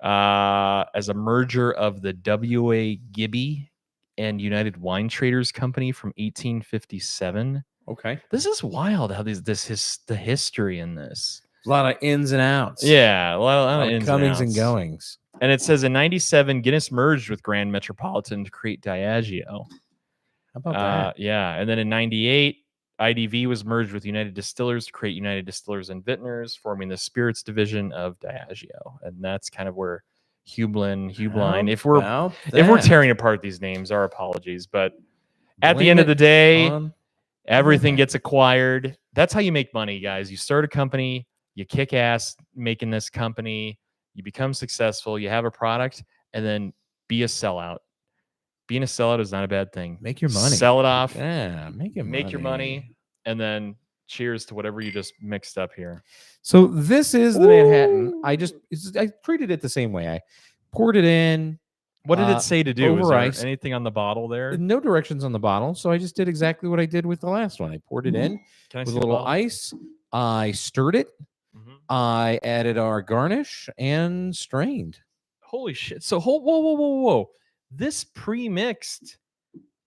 [SPEAKER 1] as a merger of the W.A. Gibby and United Wine Traders Company from 1857.
[SPEAKER 2] Okay.
[SPEAKER 1] This is wild how the history in this.
[SPEAKER 2] A lot of ins and outs.
[SPEAKER 1] Yeah, a lot of ins
[SPEAKER 2] comings
[SPEAKER 1] and
[SPEAKER 2] and goings.
[SPEAKER 1] And it says in 97, Guinness merged with Grand Metropolitan to create Diageo.
[SPEAKER 2] How about that?
[SPEAKER 1] Yeah. And then in 98, IDV was merged with United Distillers to create United Distillers and Vintners, forming the spirits division of Diageo. And that's kind of where Hublin. If we're tearing apart these names, our apologies. But at the end of the day, everything gets acquired. That's how you make money, guys. You start a company, you kick ass making this company, you become successful, you have a product, and then be a sellout. Being a sellout is not a bad thing.
[SPEAKER 2] Make your money.
[SPEAKER 1] Sell it off.
[SPEAKER 2] Yeah, make
[SPEAKER 1] your money, and then cheers to whatever you just mixed up here.
[SPEAKER 2] So this is the Manhattan. I treated it the same way. I poured it in.
[SPEAKER 1] What did it say to do?
[SPEAKER 2] Over ice.
[SPEAKER 1] Anything on the bottle there?
[SPEAKER 2] No directions on the bottle. So I just did exactly what I did with the last one. I poured it in with a little ice. I stirred it. I added our garnish and strained.
[SPEAKER 1] Holy shit. So whoa. This pre-mixed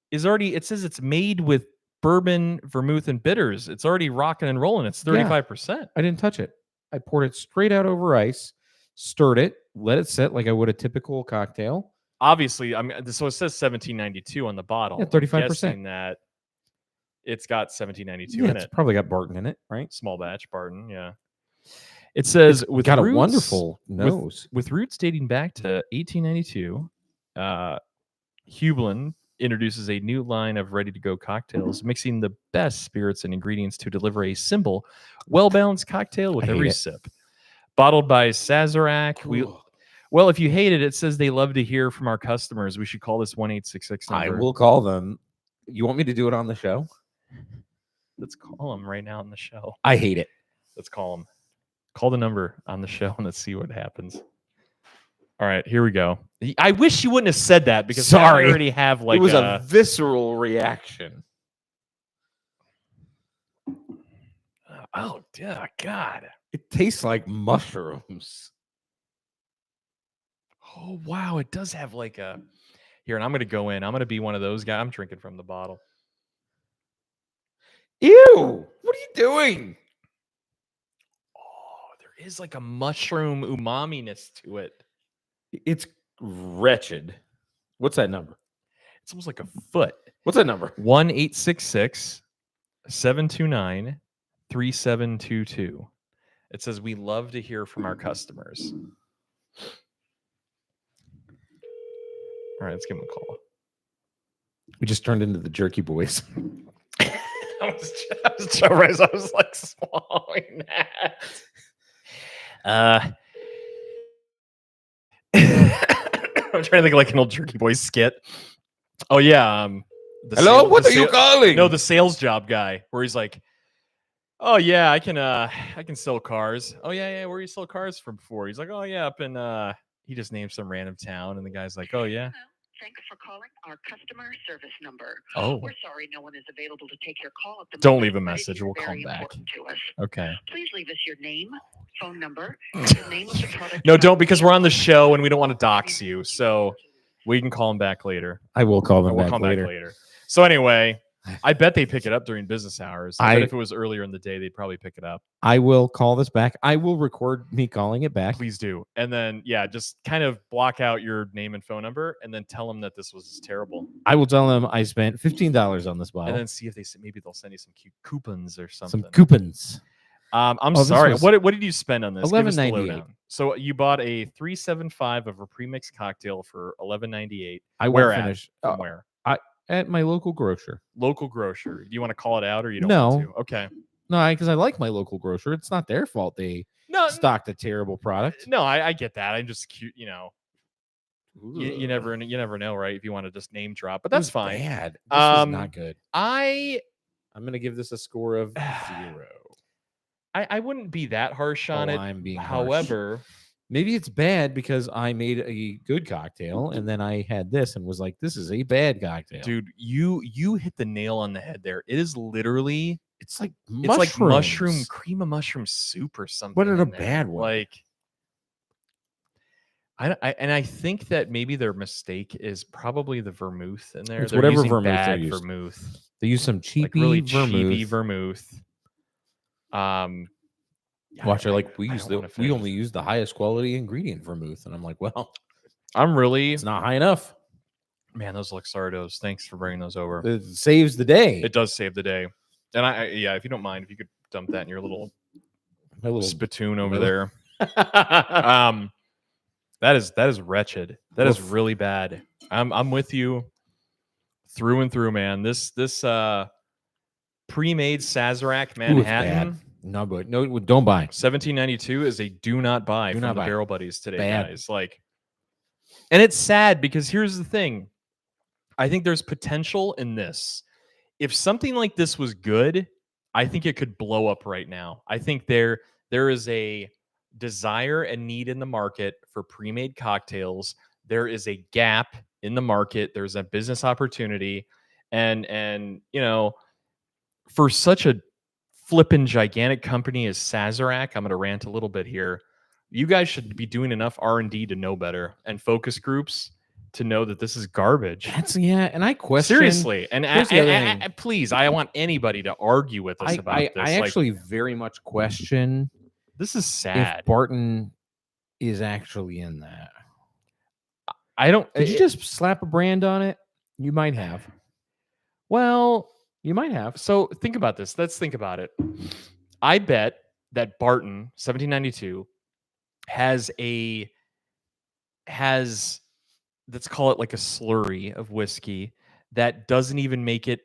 [SPEAKER 1] is already, it says it's made with bourbon, vermouth, and bitters. It's already rocking and rolling. It's 35%.
[SPEAKER 2] I didn't touch it. I poured it straight out over ice, stirred it, let it sit like I would a typical cocktail.
[SPEAKER 1] Obviously, so it says 1792 on the bottle.
[SPEAKER 2] Yeah, 35%.
[SPEAKER 1] That it's got 1792 in
[SPEAKER 2] it's
[SPEAKER 1] it.
[SPEAKER 2] Probably got Barton in it, right?
[SPEAKER 1] Small batch Barton, yeah. It says
[SPEAKER 2] it's got a wonderful nose.
[SPEAKER 1] With roots dating back to 1892, Hublin introduces a new line of ready-to-go cocktails, mixing the best spirits and ingredients to deliver a simple, well-balanced cocktail with every sip. Bottled by Sazerac. Well, if you hate it, it says they love to hear from our customers. We should call this 1-866 number.
[SPEAKER 2] I will call them. You want me to do it on the show?
[SPEAKER 1] Let's call them right now on the show.
[SPEAKER 2] I hate it.
[SPEAKER 1] Let's call them. Call the number on the show and let's see what happens. All right, here we go. I wish you wouldn't have said that because
[SPEAKER 2] Sorry.
[SPEAKER 1] I already have like
[SPEAKER 2] it was a visceral reaction.
[SPEAKER 1] oh dear God.
[SPEAKER 2] It tastes like mushrooms.
[SPEAKER 1] Oh wow, it does have like a here, and I'm gonna go in. I'm gonna be one of those guys. I'm drinking from the bottle.
[SPEAKER 2] Ew! What are you doing?
[SPEAKER 1] Oh, there is like a mushroom umami-ness to it.
[SPEAKER 2] It's wretched. What's that number?
[SPEAKER 1] It's almost like a foot.
[SPEAKER 2] What's that number?
[SPEAKER 1] 1-866-729-3722. It says we love to hear from our customers. All right, let's give him a call.
[SPEAKER 2] We just turned into the Jerky Boys.
[SPEAKER 1] I was like swallowing that. I'm trying to think of like an old Jerky Boys skit. Oh yeah.
[SPEAKER 2] Hello, what are you calling?
[SPEAKER 1] No, the sales job guy, where he's like, "Oh yeah, I can sell cars. Oh yeah, where you sell cars from before?" He's like, "Oh yeah, up in He just named some random town, and the guy's like, "Oh yeah."
[SPEAKER 3] Thanks for calling our customer service number.
[SPEAKER 1] Oh.
[SPEAKER 3] We're sorry no one is available to take your call at the
[SPEAKER 1] Don't
[SPEAKER 3] moment,
[SPEAKER 1] leave a
[SPEAKER 3] but it
[SPEAKER 1] message.
[SPEAKER 3] is
[SPEAKER 1] We'll call
[SPEAKER 3] very
[SPEAKER 1] back.
[SPEAKER 3] important to us.
[SPEAKER 1] Okay.
[SPEAKER 3] Please leave us your name, phone number, the name of the product.
[SPEAKER 1] No, don't, because we're on the show and we don't want to dox you. So we can call him back later.
[SPEAKER 2] I will call them
[SPEAKER 1] We'll
[SPEAKER 2] back
[SPEAKER 1] call him
[SPEAKER 2] later.
[SPEAKER 1] back later. So anyway, I bet they pick it up during business hours. I bet
[SPEAKER 2] I-
[SPEAKER 1] if it was earlier in the day, they'd probably pick it up.
[SPEAKER 2] I will call this back. I will record me calling it back.
[SPEAKER 1] Please do. And then, yeah, just kind of block out your name and phone number and then tell them that this was terrible.
[SPEAKER 2] I will tell them I spent $15 on this bottle.
[SPEAKER 1] And then see if maybe they'll send you some cute coupons or something.
[SPEAKER 2] Some coupons.
[SPEAKER 1] I'm
[SPEAKER 2] this
[SPEAKER 1] sorry.
[SPEAKER 2] was
[SPEAKER 1] What did you spend on this? Give us the
[SPEAKER 2] $11.98.
[SPEAKER 1] lowdown. So you bought a 375 of a premix cocktail for $11.98.
[SPEAKER 2] I
[SPEAKER 1] Where
[SPEAKER 2] won't
[SPEAKER 1] at?
[SPEAKER 2] finish.
[SPEAKER 1] From where?
[SPEAKER 2] At my local grocer.
[SPEAKER 1] Local grocer. Do you want to call it out or you don't
[SPEAKER 2] No.
[SPEAKER 1] want to? Okay.
[SPEAKER 2] No, because I like my local grocer. It's not their fault they
[SPEAKER 1] No,
[SPEAKER 2] stocked a terrible product.
[SPEAKER 1] no, I get that. I'm just cute, you know. You never know, right? If you want to just name drop, but
[SPEAKER 2] It
[SPEAKER 1] that's
[SPEAKER 2] was
[SPEAKER 1] fine.
[SPEAKER 2] Bad. This is not good.
[SPEAKER 1] I'm
[SPEAKER 2] gonna give this a score of 0.
[SPEAKER 1] I wouldn't be that harsh on it.
[SPEAKER 2] I'm being harsh.
[SPEAKER 1] However,
[SPEAKER 2] maybe it's bad because I made a good cocktail and then I had this and was like, this is a bad cocktail.
[SPEAKER 1] dude, you hit the nail on the head there. It is literally
[SPEAKER 2] it's like
[SPEAKER 1] cream of mushroom soup or something.
[SPEAKER 2] But in a
[SPEAKER 1] there.
[SPEAKER 2] bad one.
[SPEAKER 1] Like I think that maybe their mistake is probably the vermouth in there.
[SPEAKER 2] It's
[SPEAKER 1] They're
[SPEAKER 2] whatever
[SPEAKER 1] using
[SPEAKER 2] vermouth
[SPEAKER 1] bad
[SPEAKER 2] they used.
[SPEAKER 1] vermouth.
[SPEAKER 2] They use some cheapy
[SPEAKER 1] Like really
[SPEAKER 2] vermouth.
[SPEAKER 1] cheapy vermouth.
[SPEAKER 2] Watch, they're like, we
[SPEAKER 1] finish
[SPEAKER 2] only use the highest quality ingredient vermouth. And I'm like, well,
[SPEAKER 1] I'm really
[SPEAKER 2] it's not high enough.
[SPEAKER 1] man, those Luxardos. Thanks for bringing those over.
[SPEAKER 2] It saves the day.
[SPEAKER 1] It does save the day. And I if you don't mind, if you could dump that in your little
[SPEAKER 2] My little
[SPEAKER 1] spittoon over
[SPEAKER 2] my
[SPEAKER 1] there. That is wretched. That is
[SPEAKER 2] Oof.
[SPEAKER 1] really bad. I'm with you through and through, man. This pre-made Sazerac Manhattan.
[SPEAKER 2] No, but no, don't buy.
[SPEAKER 1] 1792 is a do not buy from
[SPEAKER 2] not
[SPEAKER 1] the
[SPEAKER 2] buy.
[SPEAKER 1] Barrel Buddies today,
[SPEAKER 2] Bad.
[SPEAKER 1] guys. Like, and it's sad because here's the thing. I think there's potential in this. If something like this was good, I think it could blow up right now. I think there is a desire and need in the market for pre-made cocktails. There is a gap in the market. There's a business opportunity, and you know, for such a flippin' gigantic company as Sazerac, I'm going to rant a little bit here. You guys should be doing enough R&D to know better and focus groups to know that this is garbage.
[SPEAKER 2] And I question
[SPEAKER 1] Seriously. And
[SPEAKER 2] Here's the other thing.
[SPEAKER 1] please, I want anybody to argue with us about this.
[SPEAKER 2] I
[SPEAKER 1] Like,
[SPEAKER 2] actually very much question
[SPEAKER 1] this is sad.
[SPEAKER 2] if Barton is actually in that.
[SPEAKER 1] I don't.
[SPEAKER 2] Did you just slap a brand on it? You might have.
[SPEAKER 1] Well,
[SPEAKER 2] You might have.
[SPEAKER 1] so think about this. Let's think about it. I bet that Barton 1792 has let's call it like a slurry of whiskey that doesn't even make it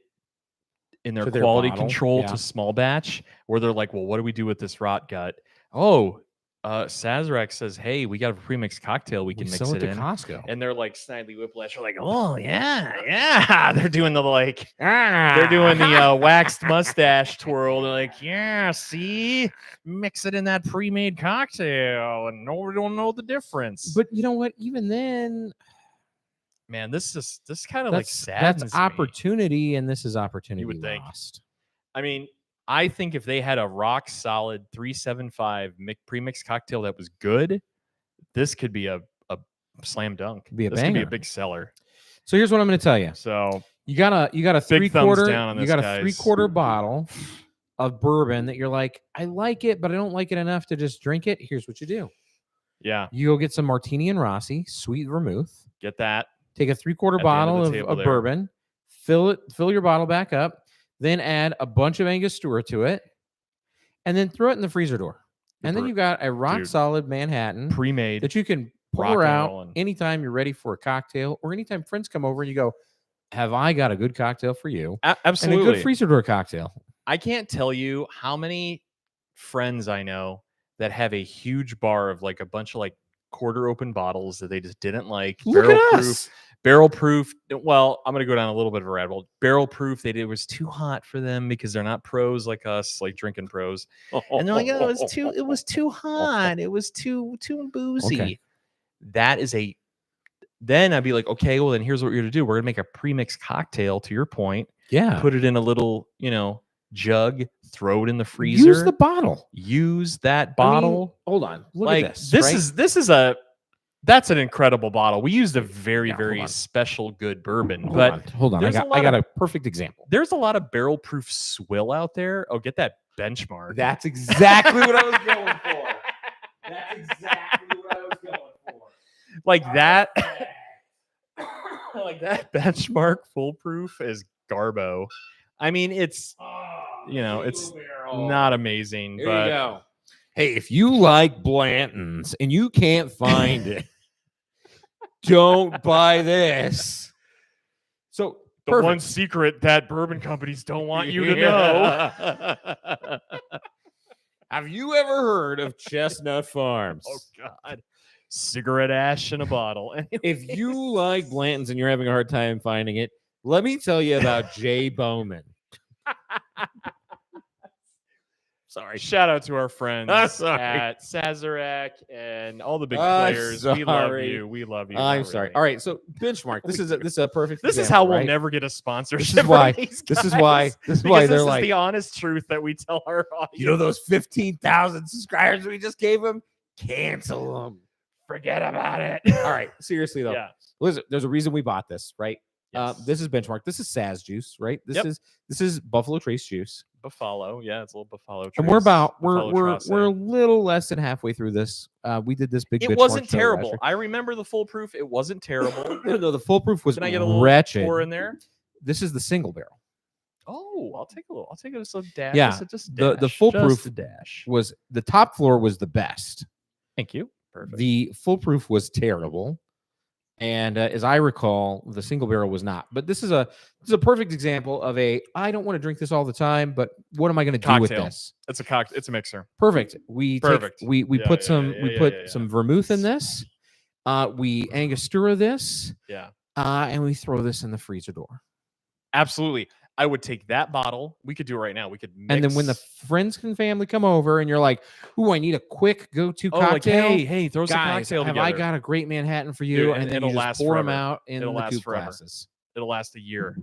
[SPEAKER 1] in their
[SPEAKER 2] To their
[SPEAKER 1] quality
[SPEAKER 2] bottle,
[SPEAKER 1] control
[SPEAKER 2] yeah.
[SPEAKER 1] to small batch, where they're like, well, what do we do with this rot gut? Oh, Sazerac says, "Hey, we got a premixed cocktail. We can mix
[SPEAKER 2] sell
[SPEAKER 1] it
[SPEAKER 2] to
[SPEAKER 1] in."
[SPEAKER 2] Costco.
[SPEAKER 1] And they're like Snidely Whiplash are like, "Oh yeah." They're doing the like, they're doing the waxed mustache twirl. They're like, "Yeah, see, mix it in that pre-made cocktail, and no, we don't know the difference."
[SPEAKER 2] But you know what? Even then,
[SPEAKER 1] man, this kind of like
[SPEAKER 2] that's
[SPEAKER 1] saddens me.
[SPEAKER 2] opportunity, and this is opportunity
[SPEAKER 1] would think.
[SPEAKER 2] lost.
[SPEAKER 1] I mean, I think if they had a rock solid 375 premixed cocktail that was good, this could be a slam dunk.
[SPEAKER 2] Be a
[SPEAKER 1] This could be a
[SPEAKER 2] banger.
[SPEAKER 1] big seller.
[SPEAKER 2] So here's what I'm going to tell you.
[SPEAKER 1] So
[SPEAKER 2] You got a
[SPEAKER 1] big thumbs
[SPEAKER 2] 3/4
[SPEAKER 1] down on
[SPEAKER 2] you
[SPEAKER 1] this,
[SPEAKER 2] got a
[SPEAKER 1] guys.
[SPEAKER 2] 3/4 bottle of bourbon that you're like, I like it, but I don't like it enough to just drink it. Here's what you do.
[SPEAKER 1] Yeah,
[SPEAKER 2] You go get some Martini and Rossi, sweet vermouth.
[SPEAKER 1] get that.
[SPEAKER 2] Take a 3/4
[SPEAKER 1] At the end of
[SPEAKER 2] bottle
[SPEAKER 1] the
[SPEAKER 2] of
[SPEAKER 1] table there.
[SPEAKER 2] bourbon, fill your bottle back up, then add a bunch of Angostura to it, and then throw it in the freezer door. And then you got a rock solid Manhattan
[SPEAKER 1] Pre-made
[SPEAKER 2] that you can
[SPEAKER 1] rock
[SPEAKER 2] pour
[SPEAKER 1] and
[SPEAKER 2] out
[SPEAKER 1] rollin'.
[SPEAKER 2] anytime you're ready for a cocktail, or anytime friends come over and you go, have I got a good cocktail for you?
[SPEAKER 1] Absolutely.
[SPEAKER 2] And a good freezer door cocktail.
[SPEAKER 1] I can't tell you how many friends I know that have a huge bar of like a bunch of like quarter open bottles that they just didn't like.
[SPEAKER 2] Look at us.
[SPEAKER 1] Barrel proof. Well, I'm gonna go down a little bit of a rabbit hole. Barrel proof. It was too hot for them because they're not pros like us, like drinking pros. And they're like, oh, it was too hot. It was too boozy.
[SPEAKER 2] Okay.
[SPEAKER 1] That is a. Then I'd be like, okay, well then here's what we're gonna do. We're gonna make a pre-mixed cocktail. To your point,
[SPEAKER 2] Yeah.
[SPEAKER 1] put it in a little, jug. Throw it in the freezer.
[SPEAKER 2] Use the bottle.
[SPEAKER 1] Use that bottle.
[SPEAKER 2] Hold on. Look
[SPEAKER 1] like
[SPEAKER 2] at this.
[SPEAKER 1] This is that's an incredible bottle. We used a very,
[SPEAKER 2] hold
[SPEAKER 1] very
[SPEAKER 2] on.
[SPEAKER 1] special good bourbon.
[SPEAKER 2] Hold on. I
[SPEAKER 1] there's a lot
[SPEAKER 2] got a perfect example.
[SPEAKER 1] There's a lot of barrel proof swill out there. Oh, get that benchmark.
[SPEAKER 2] That's exactly what I was going for. That's exactly what I was going for.
[SPEAKER 1] Like that. Like that benchmark foolproof is garbo. I mean, it's it's not amazing.
[SPEAKER 2] There
[SPEAKER 1] but
[SPEAKER 2] you go. Hey, if you like Blanton's and you can't find it, don't buy this. So
[SPEAKER 1] the one secret that bourbon companies don't want you to know.
[SPEAKER 2] Have you ever heard of Chestnut Farms?
[SPEAKER 1] Oh God. Cigarette ash in a bottle.
[SPEAKER 2] If you like Blanton's and you're having a hard time finding it, let me tell you about Jay Bowman. Sorry.
[SPEAKER 1] Shout out to our friends at Sazerac and all the big players. We love you. We love you.
[SPEAKER 2] I'm sorry. All right. So benchmark. This is a perfect.
[SPEAKER 1] This
[SPEAKER 2] example,
[SPEAKER 1] is how we'll
[SPEAKER 2] right?
[SPEAKER 1] never get a sponsorship.
[SPEAKER 2] This is why.
[SPEAKER 1] From these
[SPEAKER 2] This is
[SPEAKER 1] guys.
[SPEAKER 2] why. This is
[SPEAKER 1] Because
[SPEAKER 2] why they're
[SPEAKER 1] this
[SPEAKER 2] like
[SPEAKER 1] is the honest truth that we tell our audience.
[SPEAKER 2] You know those 15,000 subscribers we just gave them? Cancel them.
[SPEAKER 1] Forget about it.
[SPEAKER 2] All right. Seriously though.
[SPEAKER 1] Yeah.
[SPEAKER 2] Listen, there's a reason we bought this, right?
[SPEAKER 1] Yes.
[SPEAKER 2] This is benchmark. This is Saz juice, right? This is Buffalo Trace juice.
[SPEAKER 1] Buffalo, yeah, it's a little Buffalo.
[SPEAKER 2] And we're
[SPEAKER 1] Trace.
[SPEAKER 2] we're a little less than halfway through this. We did this big.
[SPEAKER 1] It wasn't terrible. I remember the foolproof. It wasn't terrible.
[SPEAKER 2] No, the foolproof was
[SPEAKER 1] Can I get a little
[SPEAKER 2] wretched.
[SPEAKER 1] pour in there?
[SPEAKER 2] This is the single barrel.
[SPEAKER 1] Oh, I'll take a little. I'll take it as a dash.
[SPEAKER 2] Yeah,
[SPEAKER 1] just a
[SPEAKER 2] the
[SPEAKER 1] dash,
[SPEAKER 2] foolproof
[SPEAKER 1] just a dash.
[SPEAKER 2] Was the top floor was the best.
[SPEAKER 1] Thank you. Perfect.
[SPEAKER 2] The foolproof was terrible. And as I recall, the single barrel was not. But this is a perfect example of I don't want to drink this all the time, but what am I going to do with this?
[SPEAKER 1] It's a cocktail. It's a mixer.
[SPEAKER 2] Perfect. We put some vermouth in this. We Angostura this.
[SPEAKER 1] Yeah.
[SPEAKER 2] And we throw this in the freezer door.
[SPEAKER 1] Absolutely. I would take that bottle. We could do it right now. We could mix.
[SPEAKER 2] And then when the friends and family come over and you're like, ooh, I need a quick go-to cocktail.
[SPEAKER 1] Like, hey, throw some cocktail together.
[SPEAKER 2] I got a great Manhattan for you?
[SPEAKER 1] Dude,
[SPEAKER 2] and then
[SPEAKER 1] it'll
[SPEAKER 2] you
[SPEAKER 1] last
[SPEAKER 2] just pour
[SPEAKER 1] forever.
[SPEAKER 2] them out in
[SPEAKER 1] It'll
[SPEAKER 2] the
[SPEAKER 1] last
[SPEAKER 2] coupe
[SPEAKER 1] forever.
[SPEAKER 2] glasses.
[SPEAKER 1] It'll last a year.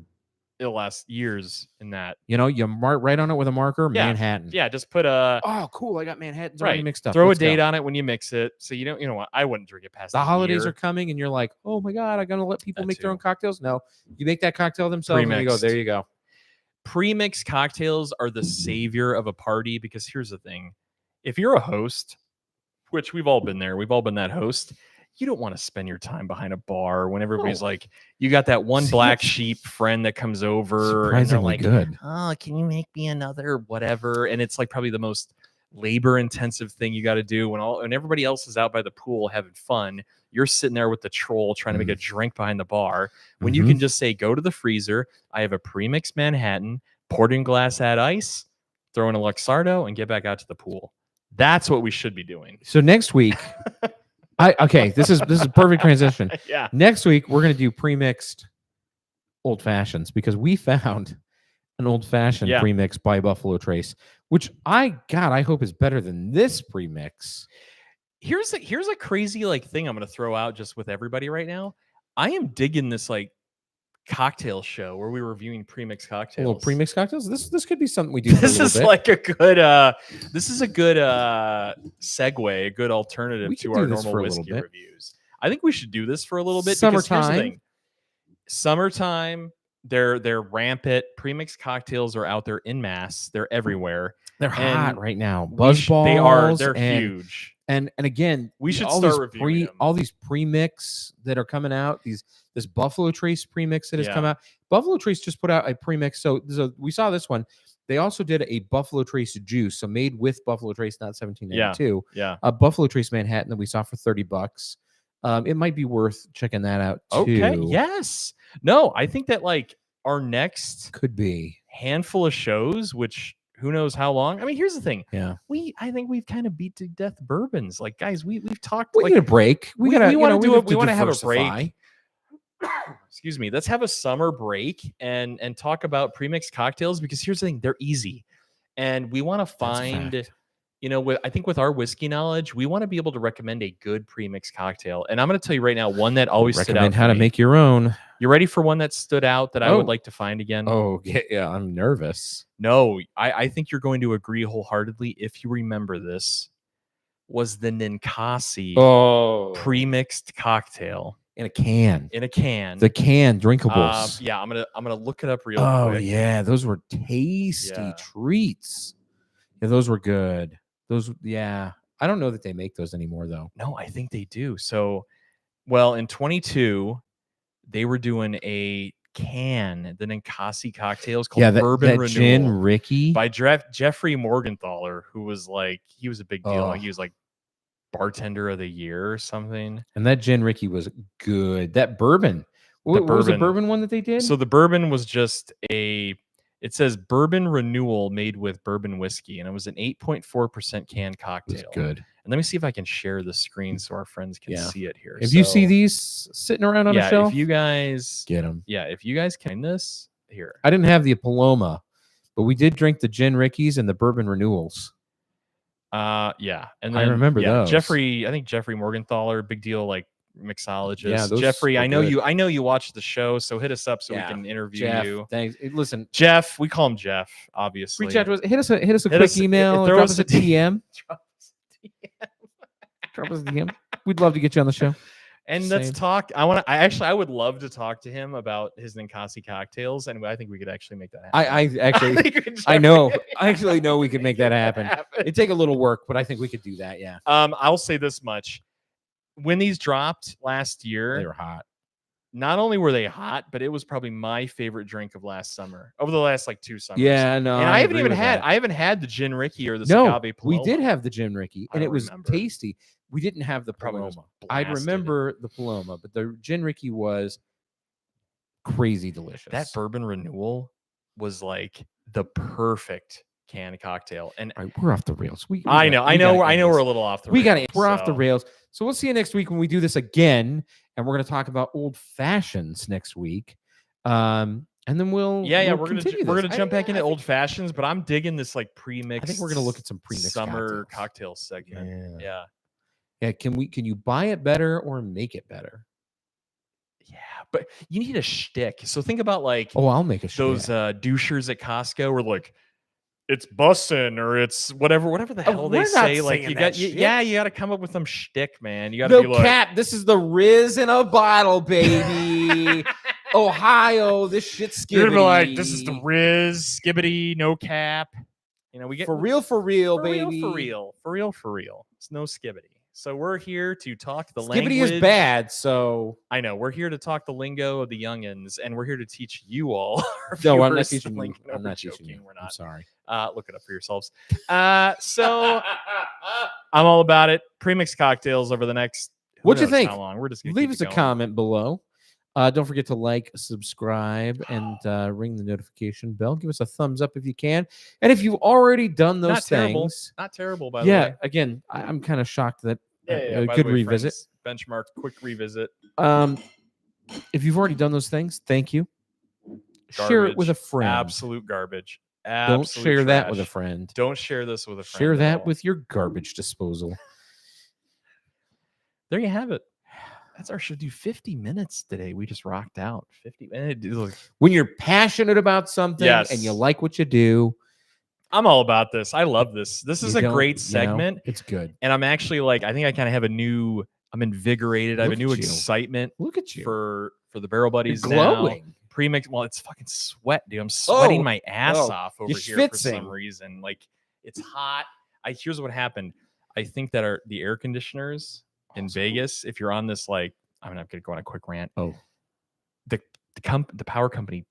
[SPEAKER 1] It'll last years in that.
[SPEAKER 2] You know, you mark right on it with a marker,
[SPEAKER 1] Yeah.
[SPEAKER 2] Manhattan.
[SPEAKER 1] Yeah, just put a...
[SPEAKER 2] Oh, cool. I got Manhattans already mixed up.
[SPEAKER 1] Throw
[SPEAKER 2] Let's
[SPEAKER 1] a date
[SPEAKER 2] go.
[SPEAKER 1] on it when you mix it. So you know what? I wouldn't drink it past
[SPEAKER 2] the holidays
[SPEAKER 1] year.
[SPEAKER 2] are coming and you're like, oh my God, I'm going to let people make their own cocktails. No, you make that cocktail themselves and you go, there you go.
[SPEAKER 1] Pre-mixed cocktails are the savior of a party because here's the thing. If you're a host, which we've all been there, we've all been that host, you don't want to spend your time behind a bar when everybody's like, you got that one black sheep friend that comes over and they're like,
[SPEAKER 2] good.
[SPEAKER 1] Oh, can you make me another whatever? And it's like probably the most labor intensive thing you got to do when everybody else is out by the pool having fun. You're sitting there with the troll trying to make a drink behind the bar when you can just say, go to the freezer. I have a pre-mixed Manhattan, poured in glass, add ice, throw in a Luxardo and get back out to the pool. That's what we should be doing.
[SPEAKER 2] So next week, this is perfect transition.
[SPEAKER 1] Yeah.
[SPEAKER 2] Next week we're gonna do pre-mixed old fashions because we found an old fashioned premix by Buffalo Trace, which I hope is better than this premix.
[SPEAKER 1] Here's a crazy like thing I'm gonna throw out just with everybody right now. I am digging this like cocktail show where we're reviewing premix cocktails.
[SPEAKER 2] Little premix cocktails. This could be something we do.
[SPEAKER 1] This is
[SPEAKER 2] bit.
[SPEAKER 1] like a good this is a good segue, a good alternative to our normal whiskey reviews. I think we should do this for a little bit. Summertime, they're rampant. Premix cocktails are out there in mass. They're everywhere.
[SPEAKER 2] They're hot right now. Buzzballs.
[SPEAKER 1] They're huge.
[SPEAKER 2] And again,
[SPEAKER 1] we should start reviewing them.
[SPEAKER 2] All these premix that are coming out. This Buffalo Trace premix that has come out. Buffalo Trace just put out a premix. So we saw this one. They also did a Buffalo Trace juice, so made with Buffalo Trace, not 1792.
[SPEAKER 1] Yeah.
[SPEAKER 2] A Buffalo Trace Manhattan that we saw for $30. It might be worth checking that out too.
[SPEAKER 1] Okay. Yes. No, I think that like our next
[SPEAKER 2] could be
[SPEAKER 1] handful of shows, which who knows how long. I mean, here's the thing.
[SPEAKER 2] Yeah.
[SPEAKER 1] I think we've kind of beat to death bourbons. Like, guys, we've talked.
[SPEAKER 2] We need a break. We want to do it.
[SPEAKER 1] We want to have a break. Excuse me. Let's have a summer break and talk about premixed cocktails because here's the thing: they're easy, and we want to find. I think with our whiskey knowledge, we want to be able to recommend a good premixed cocktail. And I'm going to tell you right now, one that always stood out.
[SPEAKER 2] Recommend how to make your own.
[SPEAKER 1] You ready for one that stood out that I would like to find again?
[SPEAKER 2] Oh, yeah. I'm nervous.
[SPEAKER 1] No, I think you're going to agree wholeheartedly. If you remember this, was the Ninkasi premixed cocktail
[SPEAKER 2] in a can.
[SPEAKER 1] In a can.
[SPEAKER 2] The can drinkables.
[SPEAKER 1] Yeah, I'm gonna look it up real quick.
[SPEAKER 2] Oh yeah, those were tasty treats. Yeah, those were good. I don't know that they make those anymore though.
[SPEAKER 1] No, I think they do. So, well, in 22, they were doing a can, the Ninkasi cocktails called Bourbon Renewal.
[SPEAKER 2] Gin Ricky
[SPEAKER 1] by Jeffrey Morgenthaler, who was he was a big deal. Like he was like bartender of the year or something.
[SPEAKER 2] And that Gin Ricky was good. That bourbon. What was the bourbon one that they did?
[SPEAKER 1] So the bourbon was just it says Bourbon Renewal made with bourbon whiskey, and it was an 8.4% can cocktail.
[SPEAKER 2] It was good.
[SPEAKER 1] And let me see if I can share the screen so our friends can see it here.
[SPEAKER 2] If you see these sitting around on a shelf,
[SPEAKER 1] if you guys
[SPEAKER 2] get them.
[SPEAKER 1] Yeah, if you guys can this here.
[SPEAKER 2] I didn't have the Paloma, but we did drink the Gin Rickies and the Bourbon Renewals.
[SPEAKER 1] Yeah, and then,
[SPEAKER 2] I remember those.
[SPEAKER 1] I think Jeffrey Morgenthaler, big deal, like mixologist.
[SPEAKER 2] Yeah,
[SPEAKER 1] Jeffrey, I know you watched the show, so hit us up so we can interview you.
[SPEAKER 2] Thanks. Listen,
[SPEAKER 1] Jeff, we call him Jeff, obviously.
[SPEAKER 2] Reach out to us. Hit us a quick email. Drop us a DM. Drop us a DM. We'd love to get you on the show.
[SPEAKER 1] And let's talk. I would love to talk to him about his Ninkasi cocktails, and I think we could actually make that happen.
[SPEAKER 2] I actually know we could make that happen. It'd take a little work, but I think we could do that. Yeah.
[SPEAKER 1] I'll say this much: when these dropped last year,
[SPEAKER 2] they were hot.
[SPEAKER 1] Not only were they hot, but it was probably my favorite drink of last summer, over the last 2 summers.
[SPEAKER 2] Yeah, no.
[SPEAKER 1] And I haven't had the Gin Ricky or the Agave Paloma.
[SPEAKER 2] We did have the Gin Ricky, and it was tasty. We didn't have the Paloma. I remember the Paloma, but the Gin Ricky was crazy delicious.
[SPEAKER 1] That Bourbon Renewal was like the perfect can cocktail. And
[SPEAKER 2] we're off the rails.
[SPEAKER 1] I know we're a little off the rails.
[SPEAKER 2] We're off the rails. So we'll see you next week when we do this again, and we're going to talk about old fashions next week. And then we're
[SPEAKER 1] gonna jump back into old fashions, but I'm digging this like premixed.
[SPEAKER 2] I think we're gonna look at some premixed
[SPEAKER 1] summer cocktail segment.
[SPEAKER 2] Yeah. Can you buy it better or make it better?
[SPEAKER 1] Yeah, but you need a shtick. So think about
[SPEAKER 2] I'll make a shtick.
[SPEAKER 1] Those douchers at Costco were like, it's bussin' or it's whatever the hell they say. Like you got to come up with some shtick, man. You got to be like,
[SPEAKER 2] cap. This is the Riz in a bottle, baby. Ohio, this shit's skibbity.
[SPEAKER 1] You're gonna be like, this is the Riz, skibbity, no cap. We get
[SPEAKER 2] for real, baby.
[SPEAKER 1] For real. It's no skibbity. So we're here to talk the
[SPEAKER 2] language.
[SPEAKER 1] Skibbity
[SPEAKER 2] is bad, so
[SPEAKER 1] I know we're here to talk the lingo of the youngins, and we're here to teach you all.
[SPEAKER 2] No, I'm not teaching you. I'm not teaching you.
[SPEAKER 1] We're not.
[SPEAKER 2] I'm sorry.
[SPEAKER 1] Look it up for yourselves. So I'm all about it. Premixed cocktails over the next.
[SPEAKER 2] What you think?
[SPEAKER 1] How long? We're just gonna
[SPEAKER 2] leave us a comment below. Don't forget to like, subscribe, and ring the notification bell. Give us a thumbs up if you can. And if you've already done those
[SPEAKER 1] Not terrible.
[SPEAKER 2] things,
[SPEAKER 1] Not terrible, by the way.
[SPEAKER 2] again, I'm kind of shocked that a
[SPEAKER 1] By the
[SPEAKER 2] good
[SPEAKER 1] way,
[SPEAKER 2] revisit.
[SPEAKER 1] friends, benchmark, quick revisit.
[SPEAKER 2] If you've already done those things, thank you. Share it with a
[SPEAKER 1] Garbage.
[SPEAKER 2] friend.
[SPEAKER 1] Absolute garbage.
[SPEAKER 2] Don't
[SPEAKER 1] Absolute
[SPEAKER 2] share that with a
[SPEAKER 1] trash.
[SPEAKER 2] friend.
[SPEAKER 1] Don't share this with a friend.
[SPEAKER 2] Share
[SPEAKER 1] at
[SPEAKER 2] that
[SPEAKER 1] all.
[SPEAKER 2] with your garbage disposal.
[SPEAKER 1] There you have it. That's our should do 50 minutes today. We just rocked out 50 minutes.
[SPEAKER 2] When you're passionate about something and you
[SPEAKER 1] Yes.
[SPEAKER 2] like what you do,
[SPEAKER 1] I'm all about this. I love this. This is
[SPEAKER 2] you
[SPEAKER 1] a
[SPEAKER 2] don't-
[SPEAKER 1] great
[SPEAKER 2] you know,
[SPEAKER 1] segment.
[SPEAKER 2] it's good.
[SPEAKER 1] And I'm actually like, I think I kind of have I'm invigorated. I have
[SPEAKER 2] Look
[SPEAKER 1] a new
[SPEAKER 2] at you.
[SPEAKER 1] excitement
[SPEAKER 2] Look at you.
[SPEAKER 1] for the Barrel
[SPEAKER 2] You're
[SPEAKER 1] Buddies now.
[SPEAKER 2] glowing.
[SPEAKER 1] Premix. Well, it's fucking sweat, dude. I'm sweating
[SPEAKER 2] Oh,
[SPEAKER 1] my ass
[SPEAKER 2] oh,
[SPEAKER 1] off
[SPEAKER 2] you're
[SPEAKER 1] over here for some
[SPEAKER 2] schwitzing.
[SPEAKER 1] reason. Like it's hot. Here's what happened. I think that the air conditioners in Vegas, if you're on this, like, I'm not gonna go on a quick rant.
[SPEAKER 2] Oh,
[SPEAKER 1] The power company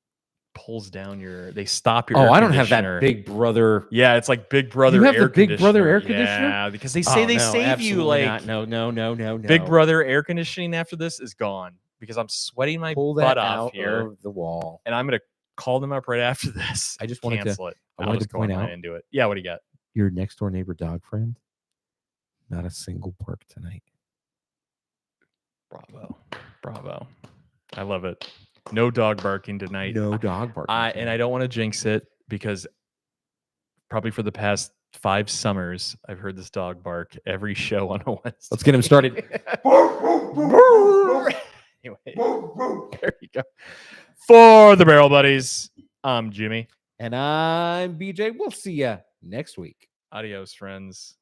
[SPEAKER 1] pulls down they stop your
[SPEAKER 2] oh,
[SPEAKER 1] air
[SPEAKER 2] I don't have
[SPEAKER 1] conditioner.
[SPEAKER 2] that Big Brother.
[SPEAKER 1] Yeah, it's like Big Brother
[SPEAKER 2] You have
[SPEAKER 1] air
[SPEAKER 2] the Big Brother air
[SPEAKER 1] conditioner.
[SPEAKER 2] conditioner?
[SPEAKER 1] Yeah, because they say
[SPEAKER 2] Oh,
[SPEAKER 1] they
[SPEAKER 2] no,
[SPEAKER 1] save you
[SPEAKER 2] absolutely
[SPEAKER 1] like
[SPEAKER 2] not. No.
[SPEAKER 1] Big Brother air conditioning after this is gone because I'm sweating my
[SPEAKER 2] Pull
[SPEAKER 1] butt
[SPEAKER 2] that
[SPEAKER 1] off
[SPEAKER 2] out
[SPEAKER 1] here.
[SPEAKER 2] of the wall.
[SPEAKER 1] And I'm gonna call them up right after this.
[SPEAKER 2] I just wanted to-
[SPEAKER 1] cancel it.
[SPEAKER 2] I
[SPEAKER 1] I'll
[SPEAKER 2] wanted
[SPEAKER 1] just
[SPEAKER 2] to
[SPEAKER 1] go
[SPEAKER 2] point
[SPEAKER 1] online
[SPEAKER 2] out-
[SPEAKER 1] and do it. Yeah, what do you got?
[SPEAKER 2] Your next door neighbor dog friend. Not a single bark tonight.
[SPEAKER 1] Bravo. I love it. No dog barking tonight.
[SPEAKER 2] No dog barking.
[SPEAKER 1] And I don't want to jinx it because probably for the past 5 summers, I've heard this dog bark every show on a Wednesday.
[SPEAKER 2] Let's get him started.
[SPEAKER 1] Anyway, there you go. For the Barrel Buddies, I'm Jimmy.
[SPEAKER 2] And I'm BJ. We'll see you next week.
[SPEAKER 1] Adios, friends.